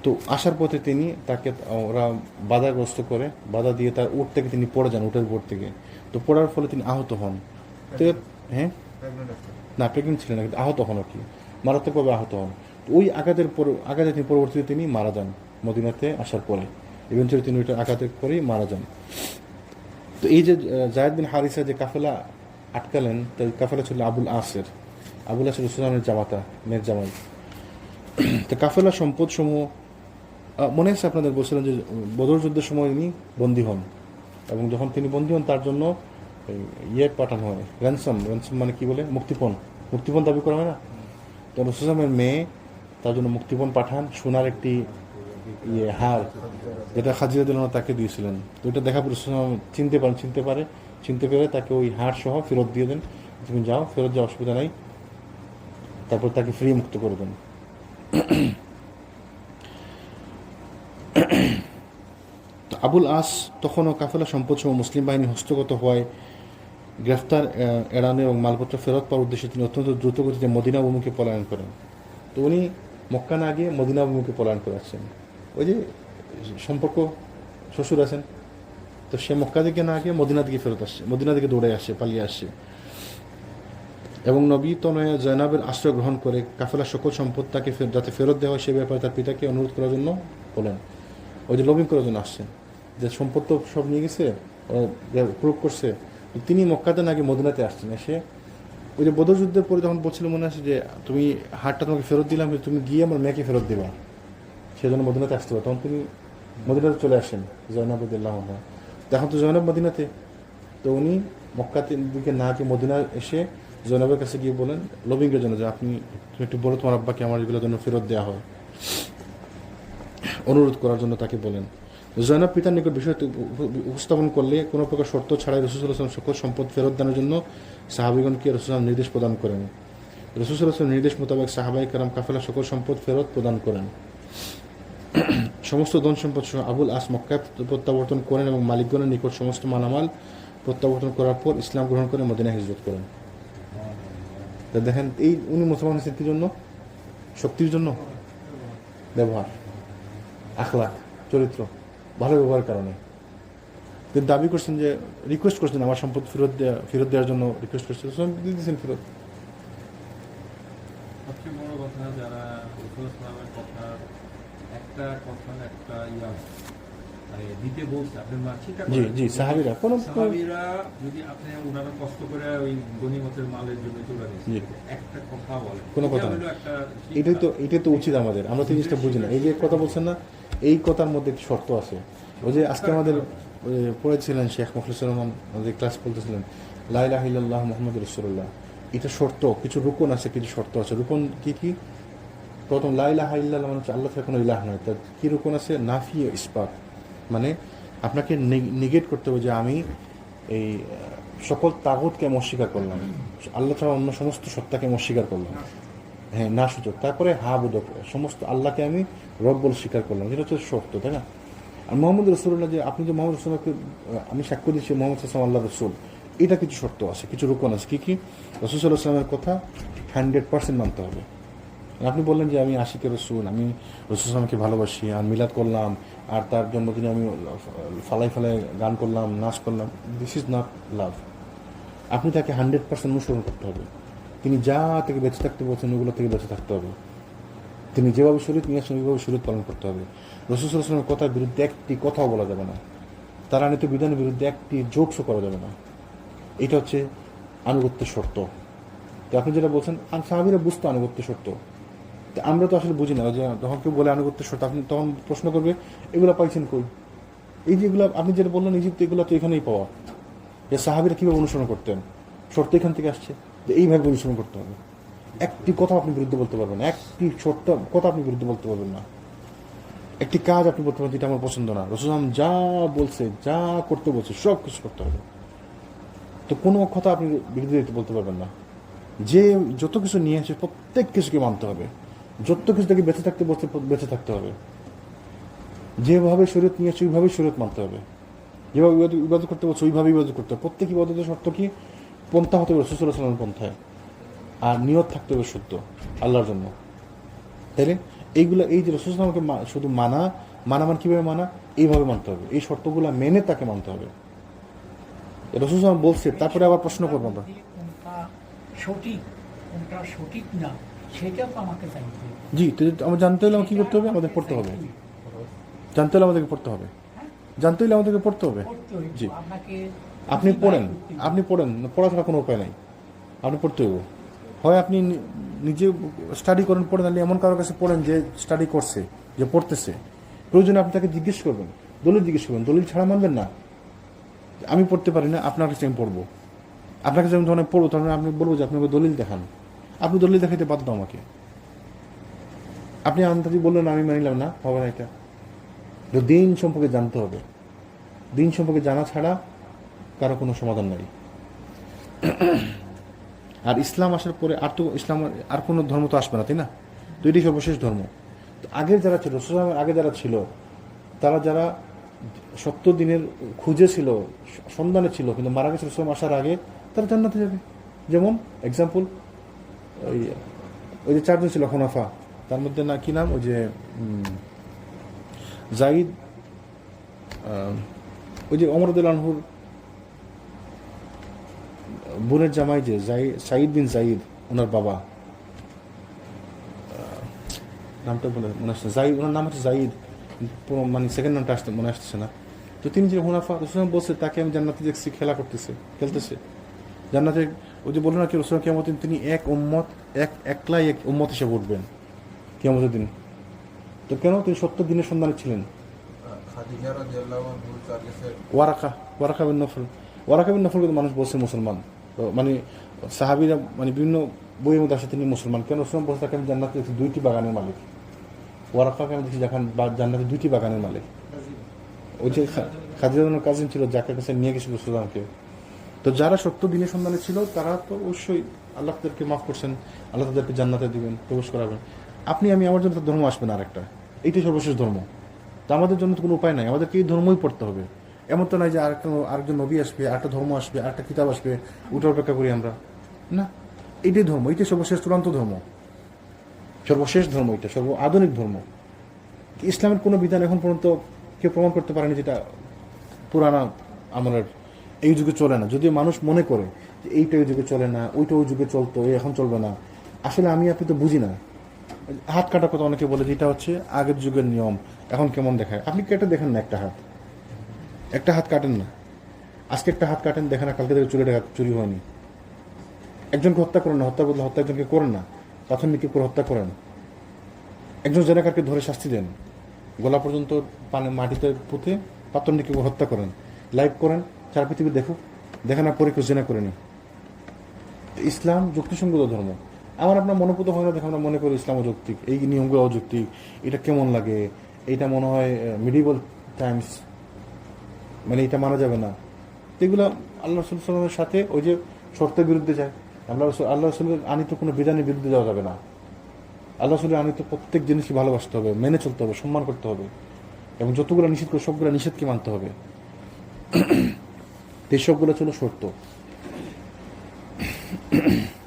তো আসার পথে তিনি তাকে ওরা বাধাগ্রস্ত করে, বাধা দিয়ে তার উট থেকে তিনি পড়ে যান, উটের বোট থেকে। তো পড়ার ফলে তিনি আহত হন। তো হ্যাঁ, না প্রেগনেন্ট ছিলেন না, কিন্তু আহত হন আর কি, মারাত্মকভাবে আহত হন। তো ওই আঘাতে তিনি পরবর্তীতে তিনি মারা যান মদিনাতে আসার পরে। ইভেন্চুয়ালি তিনি ওইটা আঘাতে করেই মারা যান। তো এই যে যায়েদ বিন হারিসা যে কাফেলা আটকালেন, তাই কাফেলা ছিল আবুল আসের। আবুল আসের রাসূলের জামাতা, মেয়ের জামাই। তো কাফেলা সম্পদ সমূহ মনে আছে আপনাদের বলছিলেন যে বদর যুদ্ধের সময় তিনি বন্দী হন, এবং যখন তিনি বন্দী হন তার জন্য পাঠানো হয় র্যানসম মানে কি বলে, মুক্তিপণ দাবি করা হয় না। তো রাসূলের মেয়ে তার জন্য মুক্তিপণ পাঠান, সোনার একটি হার, যেটা খাদিজা রাদিয়াল্লাহু আনহা তাকে দিয়েছিলেন। তো এটা দেখা পরে চিনতে পেরে তাকে ওই হার সহ ফেরত দিয়ে দেন। তুমি যাও, ফেরত যাও, অসুবিধা নাই। তারপর তাকে ফ্রি মুক্ত করে দেন। আবুল আস তখনও কাফেলা সম্পদ সহ মুসলিম বাহিনী হস্তগত হওয়ায় গ্রেফতার এড়ানো এবং মালপত্র ফেরত পাওয়ার উদ্দেশ্যে তিনি অত্যন্ত দ্রুত গতিতে মদিনা অভিমুখে পলায়ন করেন। তো উনি মক্কা না গিয়ে মদিনা অভিমুখে পলায়ন করেছেন। ওই যে সম্পর্ক শ্বশুর আছেন, তো সে মক্কা থেকে না গিয়ে মদিনা থেকে ফেরত আসছে, মদিনা থেকে দৌড়ে আসছে, পালিয়ে আসছে। এবং নবী তনয়া জয়নাবের আশ্রয় গ্রহণ করে কাফেলার সকল সম্পদ তাকে যাতে ফেরত দেওয়া হয় সে ব্যাপারে তার পিতাকে অনুরোধ করার জন্য বলেন। ওই যে লবিং করার জন্য আসছেন, যে সম্পদ তো সব নিয়ে গেছে, প্রয়োগ করছে, তিনি মক্কাতে না গিয়ে মদিনাতে আসছেন। এসে ওই যে বদর যুদ্ধের পরে যখন বলছিল মনে আছে যে তুমি হাটটা তোমাকে ফেরত দিলাম, তুমি গিয়ে আমার মেয়েকে ফেরত দিবা, সেজন্য মদিনাতে আসতে হবে। তখন তিনি মদিনাতে চলে আসেন জয়নাবুদ্দিল্লাহ। এখন তো জয়নাব মদিনাতে, তো উনি মক্কাতে দিকে না গিয়ে মদিনা এসে জয়নাবের কাছে গিয়ে বলেন লবিংয়ের জন্য যে আপনি একটু বলো তোমার আব্বাকে আমার এগুলোর জন্য ফেরত দেওয়া হয়, অনুরোধ করার জন্য তাকে বলেন। জয়নাব পিতার নিকট বিষয়টি উপস্থাপন করলে কোনো প্রকার শর্ত ছাড়াই রাসূলুল্লাহ সাল্লাল্লাহু আলাইহি ওয়াসাল্লাম সকল সম্পদ ফেরত দেওয়ার জন্য সাহাবীগণকে রাসূলুল্লাহ নির্দেশ প্রদান করেন। রাসূলুল্লাহ সাল্লাল্লাহু আলাইহি ওয়াসাল্লাম নির্দেশ মোতাবেক সাহাবায়ে কেরাম কাফেলা সকল সম্পদ ফেরত প্রদান করেন। সমস্ত ধন সম্পদ সহ আবুল আস মক্কায় প্রত্যাবর্তন করেন এবং মালিকগণের নিকট সমস্ত মালামাল প্রত্যাবর্তন করার পর ইসলাম গ্রহণ করে মদিনায় হিজরত করেন। দেখেন এই উনি মুসলমান হয়েছেন কি জন্য? শক্তির জন্য? ব্যবহার, আখলাক, চরিত্র, ভালো ব্যবহারের কারণে। কিন্তু দাবি করছেন যে রিকোয়েস্ট করছেন আমার সম্পদ ফেরত দেওয়ার জন্য রিকোয়েস্ট করছেন, দিয়েছেন ফেরত। সবচেয়ে বড় কথা যারা ইসলামের কথা একটা কথা একটা দিতে বলছে আপনি স্বীকার জি জি সাহাবীরা কোন সাহাবীরা যদি আপনি ওনারা কষ্ট করে ওই গনিমতের মালের জন্য তুলে জি একটা কথা বলে কোনো কথা না, এটাই তো উচিত আমাদের। আমরা তো জিনিসটা বুঝি না। এই যে কথা বলছেন না, এই কথার মধ্যে একটি শর্ত আছে। ওই যে আজকে আমাদের পড়েছিলেন শেখ মুখলিসুর রহমান, আমাদের ক্লাস বলতেছিলেন লা ইলাহা ইল্লাল্লাহ মুহাম্মাদুর রাসূলুল্লাহ। এটা শর্ত, কিছু রুকন আছে, কিছু শর্ত আছে। রুকন কি কি? প্রথম লা ইলাহা ইল্লাল্লাহ মানে হচ্ছে আল্লাহ ছাড়া কোনো ইলাহ নয়। তার কি রুকন আছে? নাফি ও ইসবাত, মানে আপনাকে নেগেট করতে হবে যে আমি এই সকল তাগুতকে আমি অস্বীকার করলাম, আল্লাহ ছাড়া অন্য সমস্ত সত্তাকে আমি অস্বীকার করলাম। হ্যাঁ, না সূচক। তারপরে হা বোধক, সমস্ত আল্লাহকে আমি রব বলে স্বীকার করলাম, যেটা হচ্ছে শর্ত, তাই না? আর মোহাম্মদ রসুল্লাহ, যে আপনি যে মোহাম্মদ রসুল্লাহকে আমি সাক্ষ্য দিচ্ছি মোহাম্মদ সাল্লাম আল্লাহ রসুল, এটা কিছু শর্ত আছে, কিছু রুকন আছে। কি কি? রসুল সাল্লাহ সাল্লামের কথা 100% মানতে হবে। আপনি বললেন যে আমি আশিকের রসুল, আমি রসুল সাল্লামকে ভালোবাসি, আর মিলাদ করলাম, আর তার জন্মদিনে আমি ফালাই ফালাই গান করলাম, নাচ করলাম, দিস ইজ নট লাভ। আপনি তাকে 100% অনুসরণ করতে হবে। তিনি যা থেকে বেঁচে থাকতে বলছেন ওগুলো থেকে বেঁচে থাকতে হবে। তিনি যেভাবে শরীয়ত নিয়ে আসেন ওইভাবে শরীয়ত পালন করতে হবে। রাসূল সাল্লাল্লাহু আলাইহি ওয়াসাল্লামের কথার বিরুদ্ধে একটি কথাও বলা যাবে না, তার আনিত বিধানের বিরুদ্ধে একটি জোকসও করা যাবে না। এটা হচ্ছে আনুগত্যের শর্ত। তো আপনি যেটা বলছেন সাহাবীরা বুঝতো আনুগত্যের শর্ত, আমরা তো আসলে বুঝি না। যে যখন কেউ বলে আনুগত্যের শর্ত, আপনি তখন প্রশ্ন করবে এগুলো পাইছেন কই? এই যে এগুলো আপনি যেটা বললেন ইজিপ্ট, এগুলো তো এখানেই পাওয়া। যে সাহাবীরা কীভাবে অনুসরণ করতেন, শর্ত এখান থেকে আসছে, যে এইভাবে অনুসরণ করতে হবে। একটি কথা আপনি বিরুদ্ধে বলতে পারবেন না, একটি ছোট্ট কথা আপনি বিরুদ্ধে বলতে পারবেন না, একটি কাজ আপনি বলতে পারবেন যেটা আমার পছন্দ না। রাসূল যা বলছে, যা করতে বলছে সব কিছু করতে হবে। তো কোনো কথা আপনি বিরুদ্ধে বলতে পারবেন না। যে যত কিছু নিয়ে আসে প্রত্যেক কিছুকে মানতে হবে, যত কিছু থেকে বেঁচে থাকতে বলছে বেঁচে থাকতে হবে। যেভাবে শরীয়ত নিয়ে আসে ওইভাবেই শরীয়ত মানতে হবে। যেভাবে ইবাদত করতে বলছে ওইভাবেই ইবাদত করতে হবে। প্রত্যেক ইবাদতের শর্ত কি? পন্থা হতে হবে রাসূল সাল্লাল্লাহু আলাইহি ওয়াসাল্লামের পন্থায়, আর নিয়ত থাকতে হবে শুদ্ধ আল্লাহর জন্য। তাইলে এইগুলো, এই যে রাসূল সাল্লাল্লাহু আলাইহি ওয়াসাল্লামকে শুধু মানা মানে কীভাবে মানা? এইভাবে মানতে হবে, এই শর্তগুলো মেনে তাকে মানতে হবে। রাসূল সাল্লাল্লাহু আলাইহি ওয়াসাল্লাম বলছে, তারপরে আবার প্রশ্ন করবো আমরা কোনটা সঠিক কোনটা সঠিক না সেটা তো আমাকে জানতে হবে। জি, তো আমরা জানতে হলে কি করতে হবে? আমাদের পড়তে হবে। জানতে হলে আমাদেরকে পড়তে হবে, জানতে হলে আমাদেরকে পড়তে হবে। জি, আপনি পড়েন, আপনি পড়েন, পড়া ছাড়া কোনো উপায় নাই। আপনি পড়তে হবে, হয় আপনি নিজে স্টাডি করেন, পড়েন, নাহলে এমন কারোর কাছে পড়েন যে স্টাডি করছে, যে পড়তেছে। প্রয়োজনে আপনি তাকে জিজ্ঞেস করবেন, দলিল জিজ্ঞেস করবেন, দলিল ছাড়া মানবেন না। আমি পড়তে পারি না, আপনার কাছে আমি পড়বো। আপনার কাছে আমি যখন পড়বো তখন আপনি বলবো যে আপনি আমাকে দলিল দেখান। আপনি দলিল দেখাইতে বাধ্য আমাকে। আপনি আন্দাজি বললেন আমি মানিলাম না, হবে না। এটা দিন সম্পর্কে জানতে হবে, দিন সম্পর্কে জানা ছাড়া কারো কোনো সমাধান নাই। আর ইসলাম আসার পরে আর তো ইসলাম আর কোনো ধর্ম তো আসবে না, তাই না? তো এটাই সর্বশেষ ধর্ম। তো আগের যারা ছিল, রাসূলের আগে যারা ছিল, তারা যারা সত্য দিনের খুঁজে ছিল, সন্ধানে ছিল, কিন্তু মারা গেছে রাসূল আসার আগে, তারা জান্নাতে যাবে। যেমন এক্সাম্পল, ওই যে চারজন ছিল খোনাফা, তার মধ্যে না কি নাম, ওই যে জাইদ ওই যে ওমর রাদিয়াল্লাহু আনহুর বোনের জামাই যে সাইদ বিন জাইদ, ওনার বাবা, নামটা মনে আসছে, জাইদ, ওনার নাম হচ্ছে জাইদ, মানে সেকেন্ড নামটা মনে আসতেছে না। তো তিনি যে হুনাফা রসুল বলছে তাকে আমি জান্নাতে দেখছি খেলতেছে জান্নাতে। ওই যে বললো না কি রসুল কিয়ামতের দিন তিনি একলাই এক উম্মত হিসেবে উঠবেন কিয়ামতের দিন। তো কেন? তিনি 70 দিনের সন্ধানে ছিলেন। খাদিজা রাদিয়াল্লাহু আনহু কাছে ওয়ারাকা বিন নফল কিন্তু মানুষ বলছে মুসলমান, তো মানে সাহাবীরা মানে বিভিন্ন বইয়ের মধ্যে আসে তিনি মুসলমান। কেন? রসুল বলছে তাকে আমি জান্নাতে দেখছি 2টি বাগানের মালিক। ওয়ারাকাকে আমি দেখছি জান্নাতে 2টি বাগানের মালিক। ওই যে খাদিজা কাজিন ছিল, যাকে কাছে নিয়ে গেছিল রসুলকে। তো যারা 70 দিনের সন্ধানে ছিল তারা তো অবশ্যই আল্লাহ তাদেরকে মাফ করছেন, আল্লাহ তাদেরকে জান্নাতে দিবেন, প্রবেশ করাবেন। আপনি আমি আমার জন্য তো ধর্ম আসবে না আরেকটা, এইটাই সর্বশেষ ধর্ম। তো আমাদের জন্য তো কোনো উপায় নাই, আমাদেরকে এই ধর্মই পড়তে হবে। এমন তো নয় যে আরেকজন নবী আসবে, আরেকটা ধর্ম আসবে, আরেকটা কিতাব আসবে, ওটা অপেক্ষা করি আমরা না। এইটাই ধর্ম, এইটাই সর্বশেষ চূড়ান্ত ধর্ম, সর্বশেষ ধর্ম, এটা আধুনিক ধর্ম। ইসলামের কোনো বিধান এখন পর্যন্ত কেউ প্রমাণ করতে পারেনি যেটা পুরানা আমলের এই যুগে চলে না। যদিও মানুষ মনে করে যে এইটা ওই যুগে চলে না, ওইটা ওই যুগে চলতো, এখন চলবে না। আসলে আপনি তো বুঝি না। হাত কাটার কথা অনেকে বলে যে এটা হচ্ছে আগের যুগের নিয়ম, এখন কেমন দেখায়। আপনি কেটে দেখেন না, একটা হাত কাটেন না। আজকে একটা হাত কাটেন, দেখেন না কালকে থেকে চুরি হয়নি। একজনকে হত্যা করেন না, হত্যা বদলে হত্যা একজনকে করেন না, প্রাথমিক করে হত্যা করেন। একজন জেনাকারকে ধরে শাস্তি দেন, গলা পর্যন্ত মাটিতে পুঁতে প্রাথমিককে হত্যা করেন, লাইভ করেন, সারা পৃথিবী দেখেন না পরীক্ষা জেনা করেনি। ইসলাম যুক্তিসঙ্গত ধর্ম। আপনার মনোপুত হয় না, দেখে আমরা মনে করি ইসলাম অযৌক্তিক, এই নিয়মগুলো অযৌক্তিক, এটা কেমন লাগে, এটা মনে হয় মিডিভেল টাইমস, মানে এটা মানা যাবে না। এগুলো আল্লাহ রসুল সাল্লামের সাথে ওই যে শর্তের বিরুদ্ধে যায়। আল্লাহ রসুলের আনিত কোনো বিধানের বিরুদ্ধে যাওয়া যাবে না। আল্লাহ রসুলের আনিত প্রত্যেক জিনিসকে ভালোবাসতে হবে, মেনে চলতে হবে, সম্মান করতে হবে, এবং যতগুলো নিষেধ করে সবগুলো নিষেধকে মানতে হবে। এই সবগুলো ছিল শর্ত।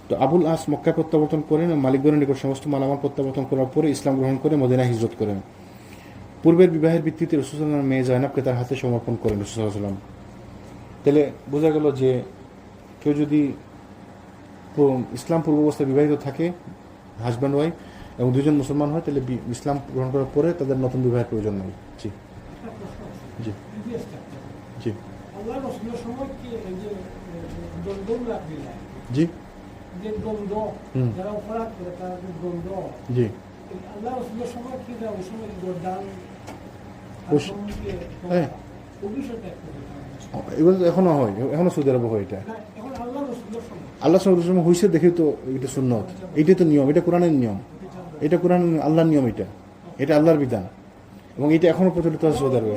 তো আবুল আস মক্কায় প্রত্যাবর্তন করেন, মালিকগণের নিকট সমস্ত মালামাল প্রত্যাবর্তন করার পরে ইসলাম গ্রহণ করে মদিনায় হিজরত করেন। পূর্বের বিবাহের ভিত্তিতে রাসূল সাল্লাল্লাহু আলাইহি ওয়াসাল্লাম মেয়ে জায়নাবকে তার হাতে সমর্পণ করেন রাসূল সাল্লাল্লাহু আলাইহি ওয়াসাল্লাম। তাহলে বোঝা গেল যে কেউ যদি ইসলাম পূর্ব অবস্থায় বিবাহিত থাকে, হাজব্যান্ড ওয়াইফ, এবং দুজন মুসলমান হয়, তাহলে ইসলাম গ্রহণ করার পরে তাদের নতুন বিবাহের প্রয়োজন নেই। জি জি জি আল্লাহ রসুলের সময় কি এই যে দ্বন্দ্ব জি যে দ্বন্দ্ব যারা অপরাধ করে তারা যে দ্বন্দ্ব, জি আল্লাহ রসুলের সময় কি ওই সময় গরদান হ্যাঁ, এগুলো তো এখনো হয়, এখনো সৌদি আরবে হয়। এটা এখন আল্লাহ রসুলের সময় আল্লাহ সাল্লাল্লাহু হয়েছে দেখে তো এটা সুন্নত, এটাই তো নিয়ম, এটা কোরআনের নিয়ম, এটা কোরআন আল্লাহর নিয়ম, এটা আল্লাহর বিধান, এবং এটা এখনো প্রচলিত আছে সৌদি আরবে।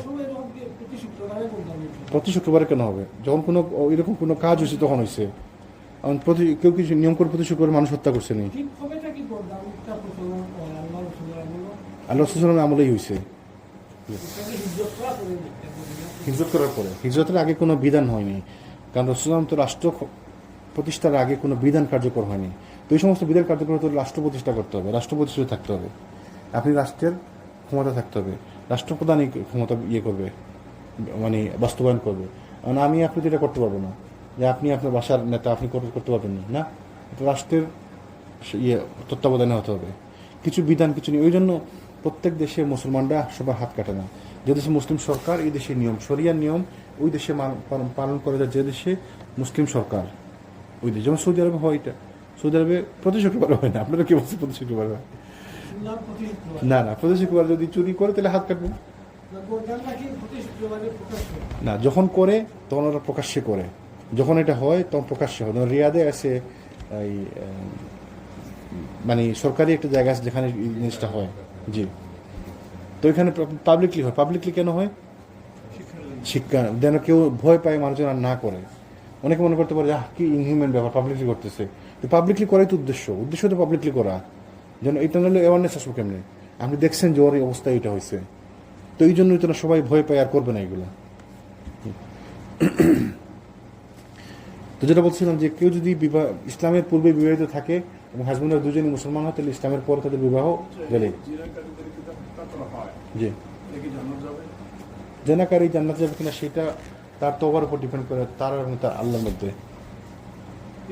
প্রতি শুক্রবারে কেন হবে? যখন কোনো এরকম কোনো কাজ হয়েছে তখন হয়েছে। কেউ কিছু নিয়ম করে প্রতি শুক্রবার মানুষ হত্যা করছে নি, আল্লাহ রসুলের আমলেই হয়েছে। হিজরত করার পরে, হিজরতের আগে কোনো বিধান হয়নি, কারণ রাসূলুল্লাহ তো রাষ্ট্র প্রতিষ্ঠার আগে কোনো বিধান কার্যকর হয়নি। তো এই সমস্ত বিধান কার্যকর হতে রাষ্ট্র প্রতিষ্ঠা করতে হবে, রাষ্ট্র প্রতিষ্ঠিত থাকতে হবে, আপনি রাষ্ট্রের ক্ষমতা থাকতে হবে, রাষ্ট্রপ্রধানই ক্ষমতা করবে, মানে বাস্তবায়ন করবে। কারণ আপনি তো এটা করতে পারবো না যে আপনি আপনার বাসার নেতা আপনি করতে পারবেন না, এটা রাষ্ট্রের তত্ত্বাবধানে হতে হবে। কিছু বিধান কিছু নেই, ওই জন্য প্রত্যেক দেশে মুসলমানরা সবার হাত কাটে না। যে দেশে মুসলিম সরকার, এই দেশের নিয়ম, শরিয়ার নিয়ম ওই দেশে পালন করে যায়, যে দেশে মুসলিম সরকার ওই দেশে। যেমন সৌদি আরবে হয়, এটা সৌদি আরবে প্রতি শুক্রবার হয় না। আপনারা কি বলছেন প্রতি শুক্রবার হয়? না, প্রতি শুক্রবার যদি চুরি করে তাহলে হাত কাটবে না। যখন করে তখন ওরা প্রকাশ্যে করে, যখন এটা হয় তখন প্রকাশ্যে হয়। রিয়াদে আছে এই মানে সরকারি একটা জায়গা আছে যেখানে এই জিনিসটা হয়। জি, তো এখানে পাবলিকলি হয়। পাবলিকলি কেন হয়? শিক্ষা যেন কেউ ভয় পায়, মানুষজন আর না করে। অনেকে মনে করতে পারে কি ইনহিউম্যান ব্যাপার, পাবলিকলি করতেছে। তো পাবলিকলি করাই তো উদ্দেশ্য তো পাবলিকলি করা, যেন এটা নাহলে অ্যাওয়ারনেস আসবে কেমনি। আপনি দেখছেন যে ওর এই অবস্থা এটা হয়েছে, তো এই জন্যই তো সবাই ভয় পায় আর করবে না এগুলো। তো যেটা বলছিলাম যে কেউ যদি ইসলামের পূর্বে বিবাহিত থাকে এবং হাজবেন্ডরা দুজনই মুসলমান হয়, তাহলে ইসলামের পর তাদের বিবাহ গেলে জি এটা কি জানা যাবে? জেনাকারী জান্নাত যাবে কিনা সেটা তার তওবার উপর ডিপেন্ড করে, তার এবং তার আল্লাহর মধ্যে।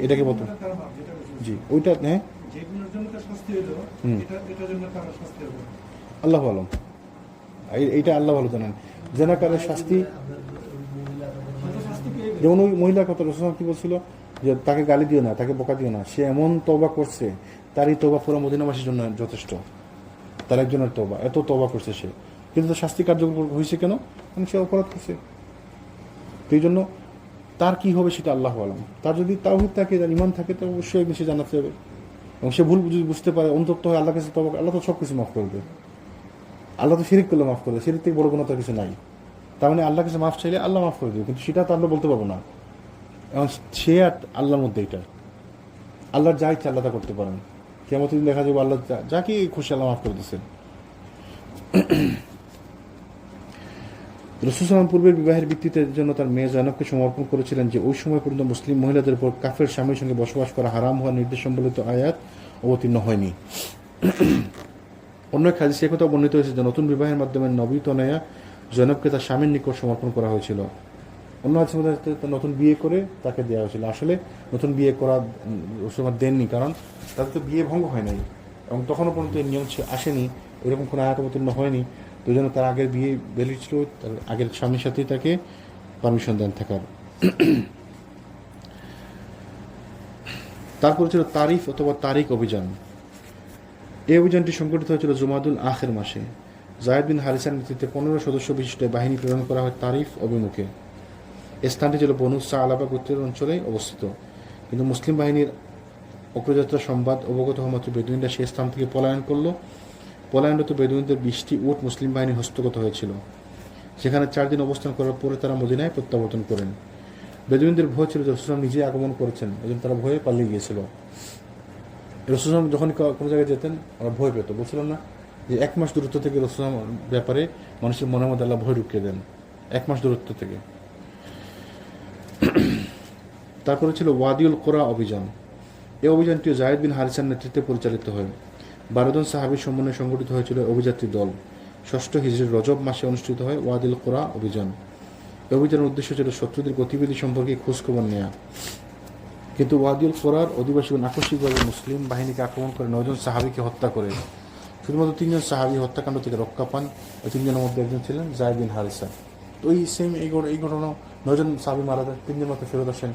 এটাকে বলতো তার ভাব যেটা বলছে। জি, ওইটা হ্যাঁ যে গুণের জন্য তার শাস্তি হলো, হুম। এটার জন্য তার শাস্তি হবে। আল্লাহ আলম, এইটা আল্লাহ ভালো জানেন। জেনাকারের শাস্তি সে তো শাস্তি পেয়ে গেল। যেমন ওই মহিলার কথা রসুল কি বলছিল যে তাকে গালি দিও না, তাকে বকা দিও না, সে এমন তওবা করছে, তারই তওবা পুরো মদিনাবাসীর জন্য যথেষ্ট। তার একজনের তওবা, এত তওবা করছে সে, কিন্তু তার শাস্তি কার্যকর হয়েছে কেন? কারণ সে অপরাধ করছে। তো এই জন্য তার কি হবে সেটা আল্লাহ আলম। তার যদি তাওহীদ থাকে, তার ইমান থাকে, তো অবশ্যই একদিন সে জান্নাতে যাবে। এবং সে ভুল যদি বুঝতে পারে, অন্তত হয় আল্লাহ কাছে তওবা, আল্লাহ তো সব কিছু মাফ করে দেবে। আল্লাহ তো শিরিক করলে মাফ করে দেবে, শিরিক থেকে বড় কোনো তার কিছু নাই। তার মানে আল্লাহ কাছে মাফ চাইলে আল্লাহ মাফ করে দেবে, কিন্তু সেটা তো আমরা বলতে পারবো না। এবং সে আর আল্লাহর মধ্যে এটা, আল্লাহর যা ইচ্ছা আল্লাহ তা করতে পারেন। কেমন দিন দেখা যাবে আল্লাহ যাকে খুশি আল্লাহ মাফ করে দিচ্ছেন। রাসূল সাল্লাল্লাহু পূর্বের বিবাহের ভিত্তিতে জন্য তার মেয়ে জয়নবকে সমর্পণ করেছিলেন যে ওই সময় পর্যন্ত মুসলিম মহিলাদের উপর কাফের স্বামীর সঙ্গে বসবাস করা হারাম হওয়ার নির্দেশ সম্বলিত আয়াত অবতীর্ণ হয়নি। অন্য এক হাদিসে একথা বর্ণিত হয়েছে যে নতুন বিবাহের মাধ্যমে নবী তনয়া জয়নবকে তার স্বামীর নিকট সমর্পণ করা হয়েছিল। অন্য হাদিসের মধ্যে নতুন বিয়ে করে তাকে দেওয়া হয়েছিল। আসলে নতুন বিয়ে করা রাসূল দেননি, কারণ তাদের তো বিয়ে ভঙ্গ হয় নাই এবং তখনও পর্যন্ত এই নিয়ম আসেনি, এরকম কোনো আয়াত অবতীর্ণ হয়নি। তো জন্য তার আগের বিয়ে ভ্যালিড ছিল, তার আগের স্বামীর সাথেই তাকে পারমিশন দেন থাকার। তারপর ছিল তারিফ অথবা তারিক অভিযান। এই অভিযানটি সংগঠিত হয়েছিল জুমাদুল আখের মাসে। জায়েদ বিন হারিসার নেতৃত্বে 15 সদস্য বিশিষ্ট বাহিনী প্রেরণ করা হয় তারিফ অভিমুখে। এই স্থানটি ছিল বনু সাআলাবা গোত্রের অঞ্চলে অবস্থিত, কিন্তু মুসলিম বাহিনীর অগ্রযাত্রা সংবাদ অবগত হওয়া মাত্র বেদুইনরা সেই স্থান থেকে পলায়ন করল। পলায়নরত বেদুইনদের 20টি উট মুসলিম বাহিনী হস্তগত হয়েছিল। সেখানে 4 দিন অবস্থান করার পরে তারা মদিনায় প্রত্যাবর্তন করেন। বেদুইনদের ভয় ছিল যে রাসূল নিজে আগমন করেছেন, এজন্য তারা ভয়ে পালিয়ে গিয়েছিল। রাসূল যখন কোনো জায়গায় যেতেন ওরা ভয় পেত। বলছিলাম না যে 1 মাস দূরত্ব থেকে রাসূল ব্যাপারে মানুষের মনের মধ্যে আল্লাহ ভয় ঢুকিয়ে দেন, 1 মাস দূরত্ব থেকে। তারপরে ছিল ওয়াদিউল কোরা অভিযান। এই অভিযানটি জায়েদ বিন হারিসার নেতৃত্বে পরিচালিত হয়। 12 জন সাহাবীর সমন্বয়ে সংগঠিত হয়েছিল অভিযাত্রী দল। 6ষ্ঠ হিজরির রজব মাসে অনুষ্ঠিত হয় ওয়াদিল কোরা অভিযান। এই অভিযানের উদ্দেশ্য ছিল শত্রুদের গতিবিধি সম্পর্কে খোঁজখবর নেওয়া। কিন্তু ওয়াদিউল কোরার অধিবাসীগণ আকস্মিকভাবে মুসলিম বাহিনীকে আক্রমণ করে 9 জন সাহাবীকে হত্যা করে। শুধুমাত্র 3 জন সাহাবী হত্যাকাণ্ড থেকে রক্ষা পান। ওই 3 জনের মধ্যে একজন ছিলেন জায়েদ বিন হারিসা। তো এই সেম এই ঘটনা 9 জন সাহাবী মারা যায়, 3 জন মাত্র ফেরত আসেন।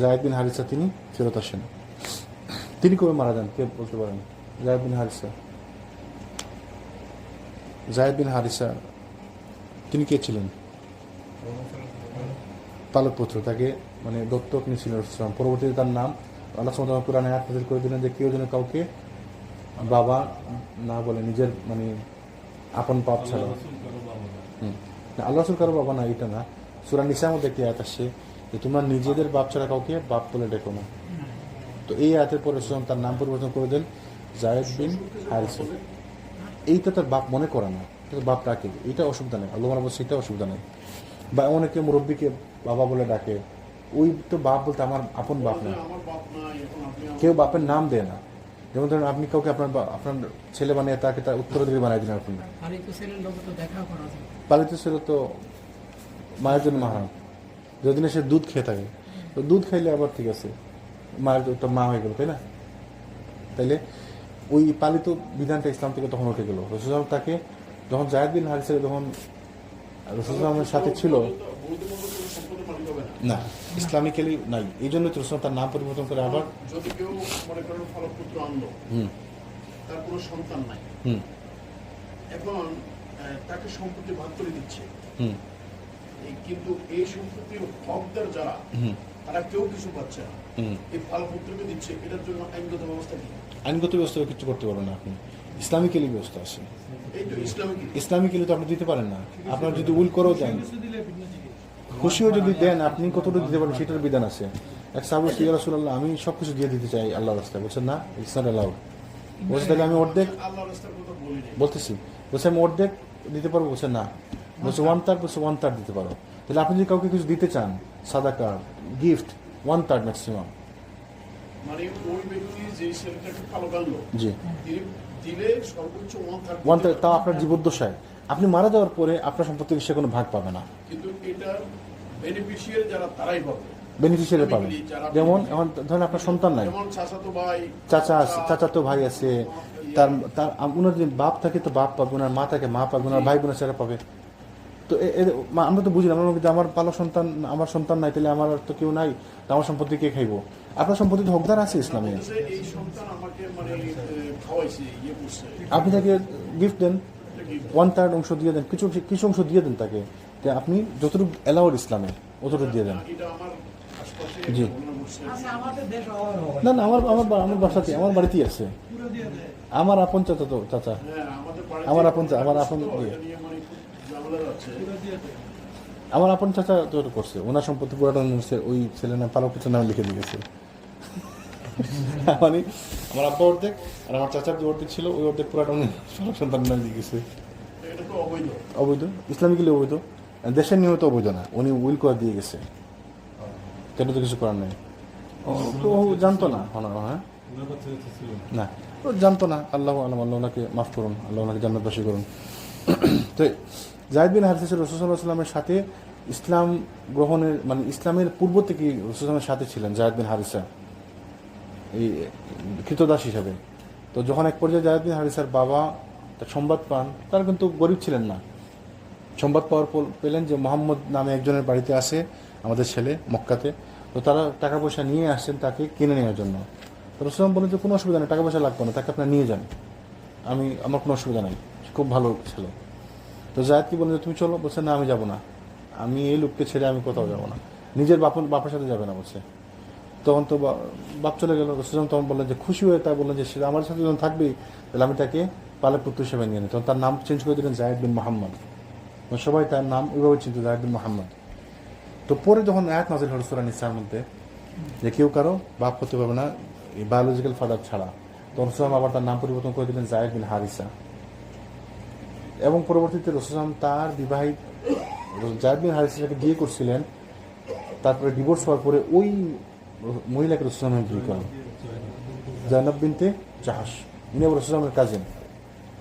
জায়েদ বিন হারিসা তিনি ফেরত আসেন। তিনি কবে মারা যান কে বলতে পারেন? জায়েদ বিন হারিসা, জায়েদ বিন হারিসা তিনি কে ছিলেন? পালক পুত্র, তাকে মানে দত্তক নিয়েছিলেন রাসূল। পরবর্তীতে তার নাম আল্লাহ সুবহানাহু ওয়া তাআলা কোরআনে আয়াত নাযিল করে দিলেন যে কেউ যেন কাউকে বাবা না বলে, নিজের মানে আপন পাপ ছাড়া। আল্লাহ রাসূল কারো বাবা না, এটা না। সূরা নিসার মধ্যে একটি আয়াত আসছে যে তোমরা নিজেদের বাপ ছাড়া কাউকে বাপ বলে ডেকো না। তো এই আয়াতের পরে রাসূল তার নাম পরিবর্তন করে দেন জায়েদ বিন হারিসা। এইটা তার বাপ মনে করে না, কিন্তু বাপ ডাকে, এটা অসুবিধা নেই। আল্লাহ বলছে এটা অসুবিধা নেই। বা অনেকে মুরব্বীকে বাবা বলে ডাকে, ওই তো বাপ বলতে আমার আপন বাপ না। কেউ বাপের নাম দেয় না। যেমন ধরেন আপনি কাউকে আপনার ছেলে বানিয়ে তাকে তার উত্তরাধিকারী বানিয়ে দিলেন। আপনি পালিত ছেলে তো মায়ের জন্য মাহারাম, যদিন সে দুধ খেয়ে থাকে। তো দুধ খাইলে আবার ঠিক আছে, মায়ের তো মা হয়ে গেল, তাই না? তাইলে ওই পালিত বিধানটা ইসলাম থেকে তখন উঠে গেল। রাসূল তাকে যখন জায়েদ বিন হারিসা যখন রাসূলের সাথে ছিল না, ইসলামিক্যালি নাই, এই জন্য রাসূল তার নাম পরিবর্তন করে আবার। যদি কেউ মনে করেন ফলক পুত্র আনলো, তার কোনো সন্তান নাই, এখন তাকে সম্পত্তি ভাগ করে দিচ্ছে, কিন্তু এই সম্পত্তির হকদার যারা, তারা কেউ কিছু পাচ্ছে না, এই ফল পুত্রকে দিচ্ছে। এটার জন্য আইনগত ব্যবস্থা কি? আইনগত ব্যবস্থা কিছু করতে পারবেন না আপনি, ইসলামিক্যালি ব্যবস্থা আছে। এই তো ইসলামিক্যালি তো আপনি দিতে পারেন না। আপনার যদি উইল করেও দেন, খুশিও যদি দেন, আপনি কতটুকু দিতে পারেন সেটার বিধান আছে। এক সাহাবী ইয়া রাসূলুল্লাহ, আমি সবকিছু দিয়ে দিতে চাই আল্লাহর রাস্তায়। বলছেন না, ইটস নট অ্যালাউড। বলছে তাহলে আমি অর্ধেক বলতেছি, বলছে আমি অর্ধেক দিতে পারবো। বলছে না, বলছে 1/3, বলছে 1/3 দিতে পারো। তাহলে আপনি যদি কাউকে কিছু দিতে চান, সাদাকা, গিফট, 1/3 ম্যাক্সিমাম। মানে ওই ব্যক্তি যে ছেলেটাকে ভালো গানলো, জি, দিলে সর্বোচ্চ 1/3, তাও আপনার জীবদ্দশায়। আপনি মারা যাওয়ার পরে আপনার সম্পত্তি সে কোনো ভাগ পাবে না, কিন্তু এটা বেনিফিশিয়ারি যারা তারাই পাবে, বেনিফিশিয়ারি পাবে। যেমন এখন ধরেন আপনার সন্তান নাই, যেমন চাচাতো ভাই, চাচাতো ভাই আছে, তার তার ওনার যদি বাপ থাকে তো বাপ পাবে, ওনার মা থাকে মা পাবে, ওনার ভাই বোনের ছেলে পাবে। তো আমরা তো বুঝি না, আমরা যদি আমার পালা সন্তান, আমার সন্তান নাই, তাহলে আমার তো কেউ নাই, তো আমার সম্পত্তি কে খাইবো? আপনার সম্পত্তি তো হকদার আছে ইসলামে। বলতেছে এই সন্তান আমাকে মানে খাওয়াইছে, ইয়ে করছে, আপনি তাকে গিফট দেন, 1/3 অংশ দিয়ে দেন, কিছু কিছু অংশ দিয়ে দেন তাকে, যে আপনি যতটুকু অ্যালাউড ইসলামে অতটুকু দিয়ে দেন। এটা আমার আশপাশে জি। ঘটনা ঘটছে। না না, আমার আমার আমার বাসাতে, আমার বাড়িতেই আছে, আমার আপন চাচা, তো চাচা হ্যাঁ, আমাদের বাড়িতে আমার আপন এটা নিয়ে মানে খুব ঝামেলা যাচ্ছে। আমার আপন চাচা তো এটা করছে, ওনার সম্পত্তি পুরাটা ওই ছেলে না পালক পিছনে নামে লিখে দিয়েছে। মানে আমার আব্বা অর্ধেক আর আমার চাচার যে অর্ধেক ছিল ওই অর্ধেক পুরাটা উনি পালক সন্তান নামে দিয়ে গেছে। এটা তো অবৈধ। অবৈধ, ইসলামিকলি অবৈধ, দেশের নিয়মে তো অবৈধ না, উনি উইল করে দিয়ে গেছে, কেন তো কিছু করার নেই। তো ও জানতো না, হ্যাঁ ওনার কাছে ছিল না, ও জানতো না। আল্লাহ আলম, আল্লাহ ওনাকে মাফ করুন, আল্লাহ ওনাকে জান্নাতবাসী করুন। তো জায়েদ বিন হারিসা রাসূল সাল্লাল্লাহু আলাইহি ওয়াসাল্লামের সাথে ইসলাম গ্রহণের মানে ইসলামের পূর্ব থেকে রাসূল সাল্লাল্লাহু সাথে ছিলেন জায়েদ বিন হারিসা, এই কৃতদাস হিসাবে। তো যখন এক পর্যায়ে জায়েদ বিন হারিসার বাবা তার সংবাদ পান, তারা কিন্তু গরিব ছিলেন না, সংবাদ পাওয়ার পর পেলেন যে মোহাম্মদ নামে একজনের বাড়িতে আসে আমাদের ছেলে মক্কাতে, তো তারা টাকা পয়সা নিয়ে আসছেন তাকে কিনে নেওয়ার জন্য। তো রাসূল বলেন যে কোনো অসুবিধা নেই, টাকা পয়সা লাগবে না, তাকে আপনারা নিয়ে যান, আমার কোনো অসুবিধা নেই, সে খুব ভালো ছেলে। তো জায়েদ কি বলেন যে তুমি চলো, বলছে না আমি যাবো না, আমি এই লোককে ছেড়ে আমি কোথাও যাবো না, নিজের বাপের সাথে যাবে না বলছে। তখন তো বাপ চলে গেল। রাসূল তখন বললেন যে খুশি হয়ে তাই বললেন যে সে আমার সাথে যখন থাকবেই তাহলে আমি তাকে পালক পুত্র হিসেবে নিয়ে নিই। তখন তার নাম চেঞ্জ করে দিলেন জায়েদ বিন মুহাম্মদ, সবাই তার নাম ওইভাবে চিনত, জায়েদ বিন মুহাম্মদ। তো পরে যখন আয়াত নাযিল হল সূরা নিসার মধ্যে যে কেউ কারো বাপ হতে পারবে না এই বায়োলজিক্যাল ফাদার ছাড়া, তখন রাসূল আবার তার নাম পরিবর্তন করে দিলেন জায়েদ বিন হারিসা। এবং পরবর্তীতে রাসূল তার বিবাহিত জায়েদ বিন হারিসাকে বিয়ে করছিলেন, তারপরে ডিভোর্স হওয়ার পরে ওই মহিলাকে রাসূল বিয়ে করেন, জায়নাব বিনতে জাহাশ। ইনি আবার রাসূলের কাজিন,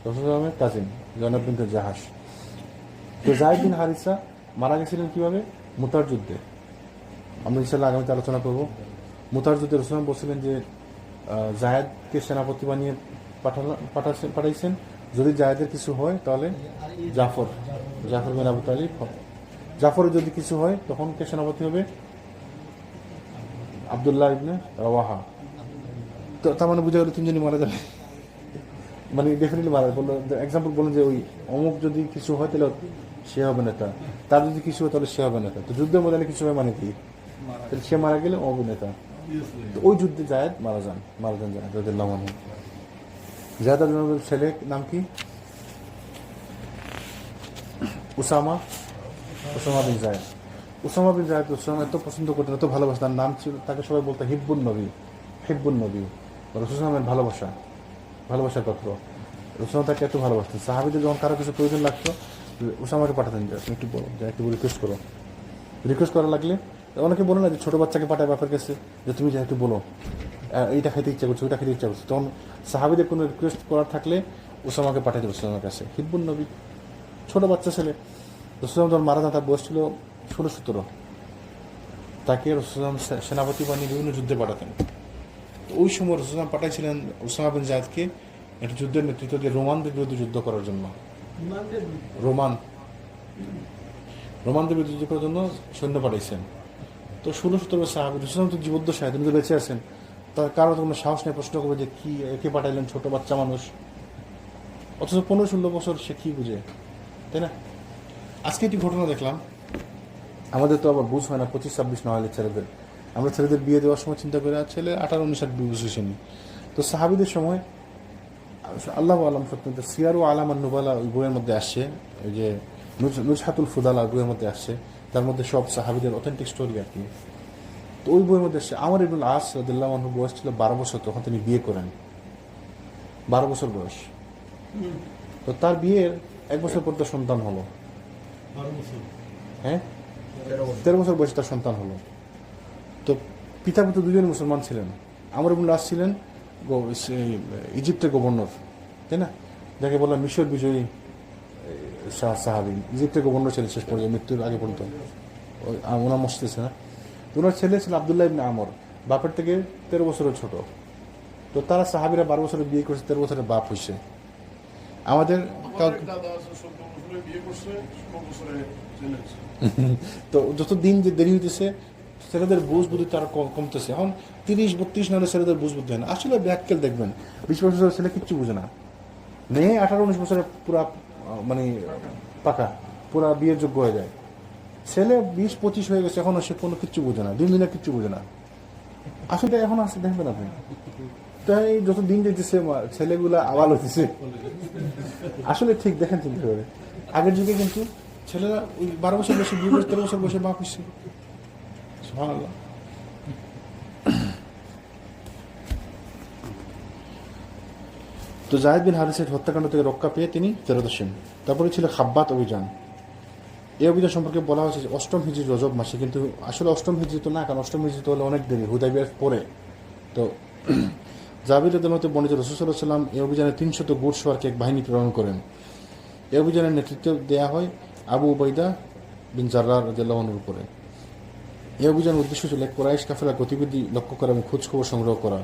রাসূলের কাজিন জায়নাব বিনতে জাহাশ। তো জায়েদ বিন হারিসা মারা গেছিলেন কিভাবে? মুতার যুদ্ধে। আমরা ইনশাআল্লাহ আগামীতে আলোচনা করব। মুতার যুদ্ধে রাসূল বলছিলেন যে জায়েদকে সেনাপতি বানিয়ে পাঠাইছেন, যদি জায়েদের কিছু হয় তাহলে জাফর বিন আবু তালিব, জাফরের যদি কিছু হয় তখন কে সেনাপতি হবে? আব্দুল্লাহ ইবনে রাওয়াহা। তো তার মানে বুঝা গেল তিনজনই মারা যাবে, মানে ডেফিনেটলি মারা। বললো এক্সাম্পল বলুন যে ওই অমুক যদি কিছু হয় তাহলে সে হবে নেতা, তার যদি কিছু হয় তাহলে সে হবে নেতা। তো যুদ্ধের মধ্যে কিছু হয় মানে কি, তাহলে সে মারা গেলে অভিনেতা। তো ওই যুদ্ধে জায়েদ মারা যান জায়েদ রাদিয়াল্লাহু আনহু। জায়েদ রাদিয়াল্লাহু আনহুর ছেলে নাম কি? উসামা বিন জায়েদ। উসামা বিন জায়েদ উসামা এত পছন্দ করতেন, এত ভালোবাসতেন, তার নাম ছিল, তাকে সবাই বলতো হিব্বুন নবী। রাসূলের ভালোবাসার পাত্র। রাসূল তাকে এত ভালোবাসতেন, সাহাবীদের যখন কারো কিছু প্রয়োজন লাগতো উসামাকে পাঠাতেন যে তুমি একটু বলো, যে একটু রিকোয়েস্ট করা লাগলে। অনেকে বলে না যে ছোট বাচ্চাকে পাঠায় বাপের কাছে যে তুমি যা একটু বলো, এইটা খেতে ইচ্ছা করছে, ওইটা খেতে ইচ্ছা করছে, তখন সাহাবীদের কোনো রিকোয়েস্ট করার থাকলে উসামাকে পাঠাতে রাসূলের কাছে। হিব্বুন নবী, ছোট বাচ্চা ছেলে। রাসূল যখন মারা যান তার বয়স ছিল 16-17, তাকে রাসূল সেনাপতি বানিয়ে বিভিন্ন যুদ্ধে পাঠাতেন। ওই সময় রাসূল পাঠাইছিলেন উসামা বিন জায়েদকে একটা যুদ্ধের নেতৃত্ব দিয়ে রোমানদের বিরুদ্ধে যুদ্ধ করার জন্য। রোমানদের বিরুদ্ধে যুদ্ধ করার জন্য সৈন্য পাঠাইছেন। তো 16-17 সাহাবী রাসূল তো জীবদ্দ শাহেদ, তিনি তো বেঁচে আছেন, তার কারো কোনো সাহস নেই প্রশ্ন করবে যে কি একে পাঠাইলেন, ছোট বাচ্চা মানুষ, অথচ 15-16 বছর সে কি বুঝে, তাই না? আজকে একটি ঘটনা দেখলাম, আমাদের তো আবার বুঝ হয় না 25-26 না হলে ছেলেদের, আমরা ছেলেদের বিয়ে দেওয়ার সময় চিন্তা করি ছেলে 18-19 বুঝেছেনি। তো সাহাবীদের সময় আল্লাহ আলম সত্যি সিয়ারু আলাম নুবালা ওই বইয়ের মধ্যে আসছে, ওই যে নুজহাতুল ফুদালা বইয়ের মধ্যে আসছে, তার মধ্যে সব সাহাবীদের অথেন্টিক স্টোরি আর কি। তো ওই বইয়ের মধ্যে আসছে আমর ইবনুল আস রাদিয়াল্লাহু আনহু বয়স ছিল 12 বছর, তখন তিনি বিয়ে করেন, 12 বছর বয়স। তো তার বিয়ের 1 বছর পর তার সন্তান হলো, হ্যাঁ 13 বছর বয়সে তার সন্তান হলো। তো পিতা পুত্র দুজনই মুসলমান ছিলেন। আমর ইবনুল আস ছিলেন ইজিপ্টের গভর্নর, তাই না, যাকে বলা মিশর বিজয়ী সাহাবি, ইজিপ্টের গভর্নর ছিলেন শেষ পর্যন্ত মৃত্যুর আগে পর্যন্ত, ওনার মসজিদে না। তো ওনার ছেলে ছিল আবদুল্লাহ ইবনে আমর, বাপের থেকে 13 বছরের ছোট। তো তারা সাহাবিরা 12 বছরে বিয়ে করছে, 13 বছরের বাপ হয়েছে। আমাদের আমার এক দাদা আছে 14 বছরে বিয়ে করছে, 16 বছরে ছেলে হয়েছে। তো যত দিন যে দেরি হইতেছে ছেলেদের বুঝ বুদ্ধি তার কমতেছে। এখন 30-32 নাহলে ছেলেদের বুঝ বুদ্ধি হয় না। আসলে ব্যাককেল দেখবেন 20 বছরের ছেলে কিচ্ছু বুঝে না, মেয়ে 18-19 বছরে পুরা মানে পাকা, পুরা বিয়ের যোগ্য হয়ে যায়। ছেলে 20-25 হয়ে গেছে, এখনো সে কোনো কিচ্ছু বুঝে না, দিন দিনে কিচ্ছু বুঝে না। আসলে এখন আছে দেখবেন আপনি, তাই যত দিন যেতেছে ছেলেগুলা আওয়াল হইতেছে। আসলে ঠিক দেখেন চিন্তা করে, আগের যুগে কিন্তু ছেলেরা ওই 12 বছর বয়সে বিয়ে করে 13 বছর বয়সে বাপ হচ্ছে। সুবহানাল্লাহ। তো জায়েদ বিন হারিসের হত্যাকাণ্ড থেকে রক্ষা পেয়ে তিনি ফেরত আসেন। তারপরে ছিল খাব্বাত অভিযান। এই অভিযান সম্পর্কে বলা হয়েছে যে 8ম হিজরি রজব মাসে, কিন্তু আসলে 8ম হিজরি তো না, কারণ 8ম হিজরি তো হলে অনেক দেরি, হুদাইবিয়ার পরে। তো জাবির রাদিয়াল্লাহু আনহু বর্ণিত রাসূল সাল্লাল্লাহু আলাইহি ওয়াসাল্লাম এই অভিযানে 300 গোট সওয়ারকে এক বাহিনী প্রেরণ করেন। এই অভিযানের নেতৃত্ব দেওয়া হয় আবু উবাইদা বিন জাররাহ রাদিয়াল্লাহু আনহুর উপরে। এই অভিযানের উদ্দেশ্য ছিল কুরাইশ কাফেলার গতিবিধি লক্ষ্য করা এবং খোঁজখবর সংগ্রহ করা।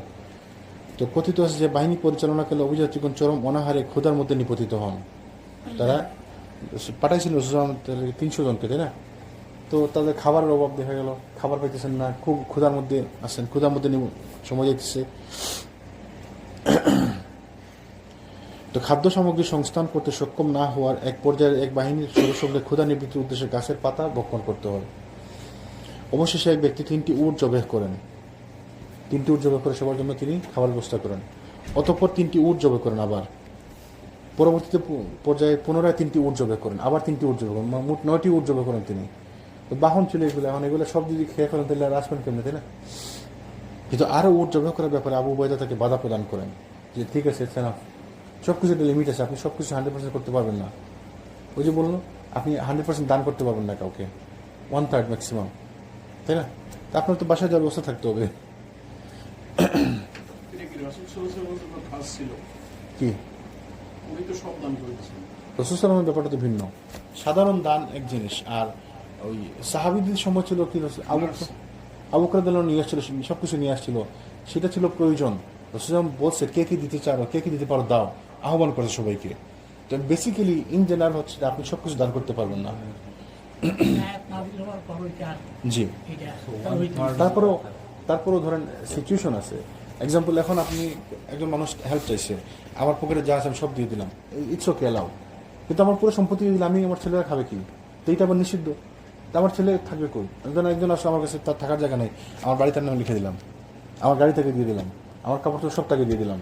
তো কথিত আছে যে বাহিনী পরিচালনাকালে অভিযাত্রীগণ চরম অনাহারে ক্ষুধার মধ্যে নিপতিত হন। তারা পাঠাইছিল 300 জনকে, তাই না? তো তাদের খাবারের অভাব দেখা গেল, খাবার পাইতেছেন না, খুব ক্ষুধার মধ্যে আছেন, ক্ষুধার মধ্যে সময় যাইতেছে। তো খাদ্য সামগ্রী সংস্থান করতে সক্ষম না হওয়ার এক পর্যায়ে এক বাহিনীর সদস্যকে ক্ষুধা নিবৃত্তির উদ্দেশ্যে গাছের পাতা ভক্ষণ করতে হয়। অবশেষে এক ব্যক্তি 3টি উট জবেহ করেন। 3টি উট জবেহ করে সবার জন্য তিনি খাবার ব্যবস্থা করেন। অতঃপর 3টি উট জবেহ করেন। আবার পরবর্তীতে পর্যায়ে পুনরায় 3টি উট জবেহ করেন, আবার 3টি উট জবেহ করেন, মোট 9টি উট জবেহ করেন তিনি। তো বাহন ছিল এগুলো, এখন এগুলো সব যদি খেয়ে ফেলেন তাহলে আসবেন কেমনি, তাই না? কিন্তু আরও উট জবেহ করার ব্যাপারে আবু উবাইদা তাকে বাধা প্রদান করেন যে ঠিক আছে, সব কিছু একটা লিমিট আছে, আপনি সব কিছু 100% করতে পারবেন না। ওই যে বললো আপনি 100% দান করতে পারবেন না কাউকে, 1/3 ম্যাক্সিমাম, তাই না? তা আপনার তো বাসায় যাওয়ার ব্যবস্থা থাকতে হবে। এটা কি রাসূল সাল্লাল্লাহু আলাইহি ওয়াসাল্লামের খাস ছিল? কি উনি তো সব দান করেছেন। রাসূল সাল্লাল্লাহু আলাইহি ব্যাপারটা তো ভিন্ন। সাধারণ দান এক জিনিস, আর ওই সাহাবীদের সময় ছিল কি, আবু বকর রাদিয়াল্লাহু নিয়ে আসছিল, সব কিছু নিয়ে আসছিল, সেটা ছিল প্রয়োজন। রাসূল সাল্লাল্লাহু বলছে কে কি দিতে চাও, কে কি দিতে পারো দাও, আহ্বান করেছে সবাইকে। তো বেসিক্যালি ইন জেনারেল হচ্ছে আপনি সব কিছু দান করতে পারবেন না। জি, তারপরেও ধরেন সিচুয়েশন আছে। এক্সাম্পল, এখন আপনি একজন মানুষ হেল্প চাইছে, আমার পকেটে যা আছে আমি সব দিয়ে দিলাম, ইটস ওকে, অ্যালাউ। কিন্তু আমার পুরো সম্পত্তি দিয়ে দিলে আমি আমার ছেলেরা খাবে কি? তো এইটা আবার নিষিদ্ধ। তো আমার ছেলে থাকবে কই? একজন আসলে আমার কাছে তার থাকার জায়গা নেই, আমার বাড়িতে নাম লিখে দিলাম, আমার গাড়ি থেকে দিয়ে দিলাম, আমার কাপড় তো সব তাকে দিয়ে দিলাম,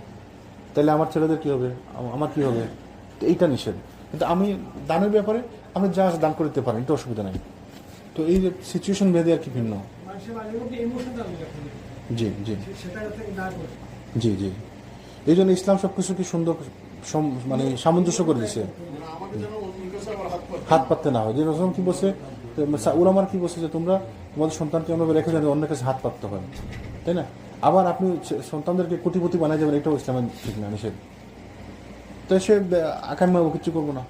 তাহলে আমার ছেলেদের কী হবে, আমার কী হবে? তো এইটা নিষেধ। কিন্তু আমি দানের ব্যাপারে আমি যা দান করে দিতে পারি, এটা অসুবিধা নেই। তো এই যে সিচুয়েশন ভেদে আর কি ভিন্ন। জি জি জি জি এই জন্য ইসলাম সবকিছু কি সুন্দর মানে সামঞ্জস্য করে দিছে, আমাকে যেন অন্যের কাছে আবার হাত পাততে না হয়। যে রসম কি বলছে, উলামার কি বলছে যে তোমরা তোমাদের সন্তানকে অন্যভাবে রেখে যাবে, অন্যের কাছে হাত পাততে হয়, তাই না? আবার আপনি সন্তানদেরকে কোটিপতি বানায় যাবেন, এটাও ইসলামের ঠিক না, নিষেধ। তো সে আকাঙ্ক্ষা কিছু করবো না।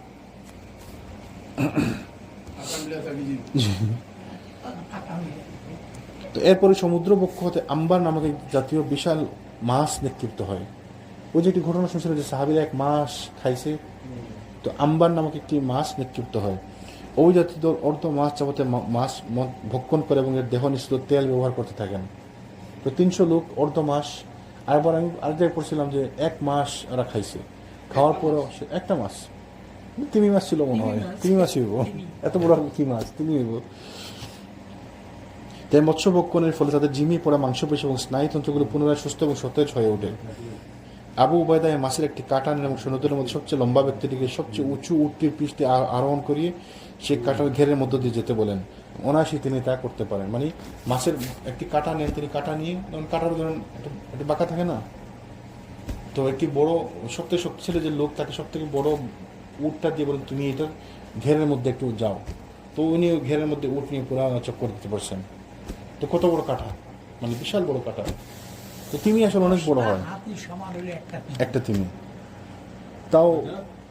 তো এরপরে সমুদ্র বক্ষ হতে আম্বার নামক এক জাতীয় বিশাল মাছ নিক্ষিপ্ত হয়। ওই যে একটি ঘটনা শুনছিল যে সাহাবীরা এক মাছ খাইছে, তো আম্বার নামক একটি মাছ নিক্ষিপ্ত হয়। ওই জাতীয় দল অর্ধ মাছ চাপাতে মাছ ভক্ষণ করে এবং এর দেহ নিঃসৃত তেল ব্যবহার করতে থাকেন। তো 300 লোক অর্ধ মাস। আরেকবার আমি আরেক জায়গায় পড়ছিলাম যে 1 মাস ওরা খাইছে, খাওয়ার পরেও একটা মাছ, তিমি মাছ ছিল মনে হয়, তিমি মাছই হইব, এত বড় কি মাছ, তিমি হইব। তাই মৎস্য ভক্ষণের ফলে তাদের ঝিমিয়ে পড়া মাংসপেশি এবং স্নায়ুতন্ত্রগুলো পুনরায় সুস্থ এবং সতেজ হয়ে ওঠে। আবু উবাইদা মাছের একটি কাঁটা নেন এবং সৈন্যদের মধ্যে সবচেয়ে লম্বা ব্যক্তিটিকে সবচেয়ে উঁচু উটটির পৃষ্ঠে আরোহণ করিয়ে সেই কাঁটার ঘেরের মধ্য দিয়ে যেতে বলেন। অনায়াসে তিনি তা করতে পারেন। মানে মাছের একটি কাঁটা নেন, তিনি কাঁটা নিয়ে, কাঁটার ধরেন একটু বাঁকা থাকে না, তো একটি বড় সবথেকে শক্তিশালী যে লোক তাকে সব থেকে বড় উটটা দিয়ে বলেন তুমি এটার ঘেরের মধ্যে একটু যাও। তো উনি ঘেরের মধ্যে উট নিয়ে পুরো চক্কর দিতে পারছেন। তো কত বড় কাঁটা, মানে বিশাল বড় কাঁটা। তো তিমি আসলে অনেক বড় হয়, একটা তিমি, তাও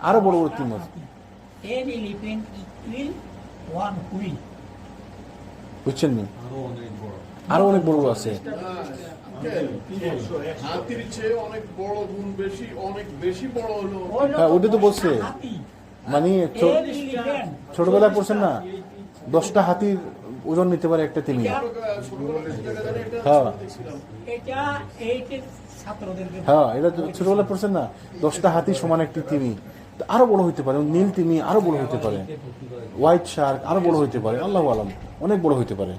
আরো বড় বড় তিমি আছে। an elephant equal one wheel. বুঝছেন নি? আরো অনেক বড়। আরো অনেক বড় আছে। হাতির চেয়ে অনেক বড় গুণ বেশি, অনেক বেশি বড় হলো। হ্যাঁ, ওটা তো বলছে। হাতি। মানে An elephant. ছোটবেলায় পড়ছেন না, 10টা হাতির ওজন নিতে পারে একটা তিমি। হ্যাঁ এটা এইটের ছাত্রদেরকে হ্যাঁ, এটা তো ছোটবেলায় পড়ছেন না, 10টা হাতি সমান একটি তিমি। তো আরো বড় হইতে পারে, নীল তিমি আরো বড় হইতে পারে, হোয়াইট শার্ক আরো বড় হইতে পারে, আল্লাহু আলাম অনেক বড় হইতে পারে।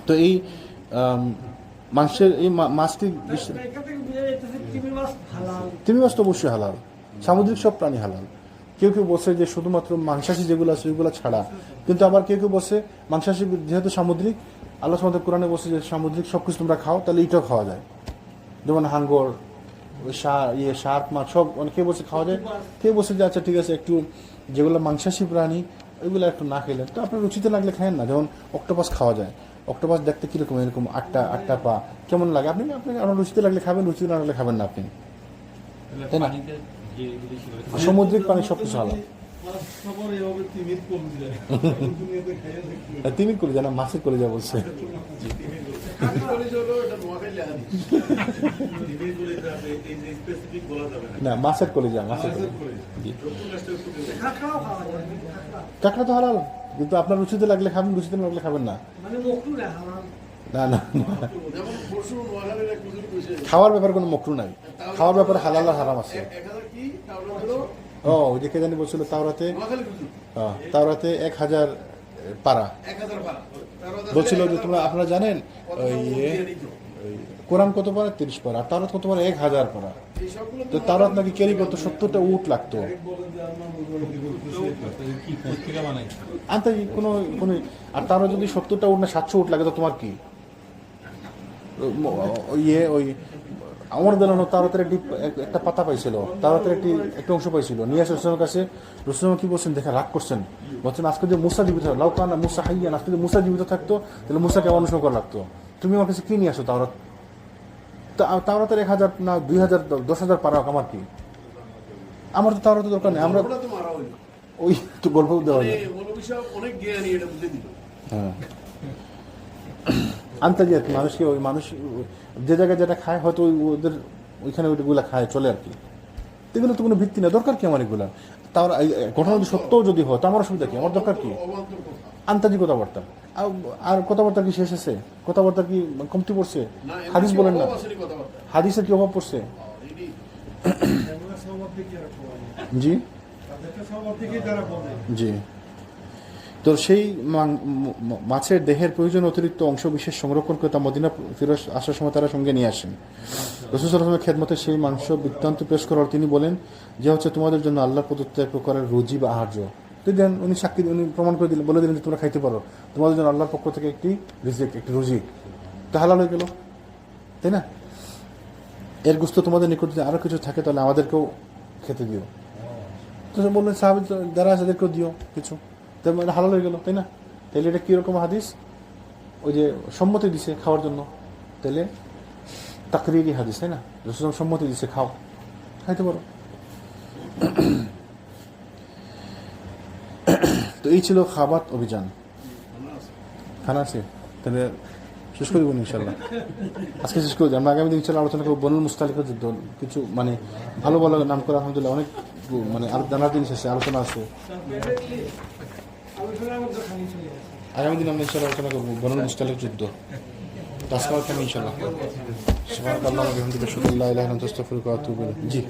তো এই মাংসের এই মাছটি তিমি মাছ তো অবশ্যই হালাল, সামুদ্রিক সব প্রাণী হালাল। কেউ কেউ বলছে যে শুধুমাত্র মাংসাশী যেগুলো আছে ওইগুলো ছাড়া, কিন্তু আবার কেউ কেউ বলছে মাংসাশী যেহেতু সামুদ্রিক, আল্লাহ সুবহানাহু ওয়া তাআলা কোরআনে বলছে যে সামুদ্রিক সব কিছু তোমরা খাও, তাহলে এটাও খাওয়া যায়। যেমন হাঙ্গর, ওই শার্ক মাছ সব অনেকে বলছে খাওয়া যায়, কেউ বলছে যে আচ্ছা ঠিক আছে একটু যেগুলো মাংসাশী প্রাণী ওইগুলো একটু না খেলেন তো আপনার রুচিতে লাগলে খায়েন না। যেমন অক্টোপাস খাওয়া যায়, অক্টোপাস দেখতে কিরকম, এরকম আটটা পা কেমন লাগে, আপনি আপনার রুচিতে লাগলে খাবেন, রুচিতে না লাগলে খাবেন না আপনি, তাই না? সামুদ্রিক প্রাণী সব কিছু আলাদা। তিমির কলিজা না, মাছের কলিজা বলছে। না, মাছের কলিজা, মাছের কাঁকড়া তো হালাল, কিন্তু আপনার রুচিতে লাগলে খাবেন, রুচিতে না লাগলে খাবেন না। না না, খাওয়ার ব্যাপারে কোনো মকরু নাই, খাওয়ার ব্যাপারে হালাল আর হারাম আছে। ও ওই যে কে জানি বলছিল তাওরাতে, তাওরাতে 1000 পারা বলছিল যে তোমরা, আপনারা জানেন ওই কোরআন কত পারা, 30 পারা, আর তাওরাত কত পারা, 1000 পারা। তো তাওরাত নাকি ক্যারি করতো 70টা উট লাগতো আনতে কোনো, আর তারা যদি 70টা উট না 700 উট লাগে তো তোমার কি? ওই আমার দেলানো তাওরাতের একটা পাতা পাইছিল, তাওরাতের একটা অংশ পাইছিল, নিয়ে আসে রসুলের কাছে। রসুল কি বলছেন, দেখা রাগ করছেন, বলছেন আজকে যে মুসা জীবিত, লাউকানা মুসা হাইয়ান, আজকে যে মুসা জীবিত থাকতো তাহলে মুসাকে অনুসরণ করা লাগতো। তুমি আমার কাছে কি নিয়ে আসো তাওরাত? তাওরাতের 1000 না 2000 10,000 পারা আমার কি? আমার তো তাওরাতের দরকার নেই, আমরা ওই তো গল্প দেওয়া যায়। হ্যাঁ, আন্তর্জাতিক মানুষকে, ওই মানুষ যে জায়গায় যেটা খায় হয়তো ওদের ওইখানে ওইগুলো খায় চলে আর কি। এগুলো তো কোনো ভিত্তি না, দরকার কি আমার এগুলা? তার ঘটনা যদি সত্যও যদি হয় তো আমার অসুবিধা কি, আমার দরকার কি? আন্তর্জাতিক কথাবার্তা, আর কথাবার্তা কি শেষ আছে? কথাবার্তা কি কমতি পড়ছে? হাদিস বলেন না, হাদিসের কি অভাব পড়ছে? জি জি। তো সেই মাছের দেহের প্রয়োজন অতিরিক্ত অংশ বিশেষ সংরক্ষণ করে তা মদিনা ফিরে আসার সময় তারা সঙ্গে নিয়ে আসেন। রাসূল সাল্লাল্লাহু আলাইহি ওয়াসাল্লামের খেদমতে সেই মাংস বৃত্তান্ত পেশ করার তিনি বলেন যে হচ্ছে তোমাদের জন্য আল্লাহর প্রদত্ত এক প্রকারের রুজি বা আহার্য। তো দেন উনি সাক্ষী, উনি প্রমাণ করে দিলেন, বলে দিলেন যে তোমরা খাইতে পারো, তোমাদের জন্য আল্লাহর পক্ষ থেকে একটি রিজিক, একটি রুজি, তো হালাল হয়ে গেল, তাই না? এর গোশত তোমাদের নিকট যদি আরও কিছু থাকে তাহলে আমাদেরকেও খেতে দিও। তো বললেন সাহাবী যারা আছে তাদেরকেও দিও কিছু, তাই মানে হালাল হয়ে গেল, তাই না? তাহলে এটা কীরকম হাদিস? ওই যে সম্মতি দিছে খাওয়ার জন্য, তাহলে তাকরিরি হাদিস, তাই না? রাসূল সম্মতি দিছে, খাও, খাইতে পারো। তো এই ছিল খাবাত অভিযান। খানা আছে, তাহলে শেষ করব ইনশাল্লাহ, আজকে শেষ করে দিই। আমরা আগামী দিন ইনশাল্লাহ আলোচনা করবো বনুল মুস্তালিকের যুদ্ধ, কিছু মানে ভালো ভালো নাম করে আলহামদুলিল্লাহ, অনেক মানে আর জানার জিনিস আছে, আলোচনা আছে। আগামী দিন আমরা ইনশাল্লাহ আলোচনা করবো বনুল মুস্তালিক যুদ্ধ, আজকে ইনশাল্লাহ। সুবহানাল্লাহি ওয়া বিহামদিহি, আশহাদু আল্লা ইলাহা ইল্লা আনতা, আস্তাগফিরুকা ওয়া আতুবু ইলাইক। জি।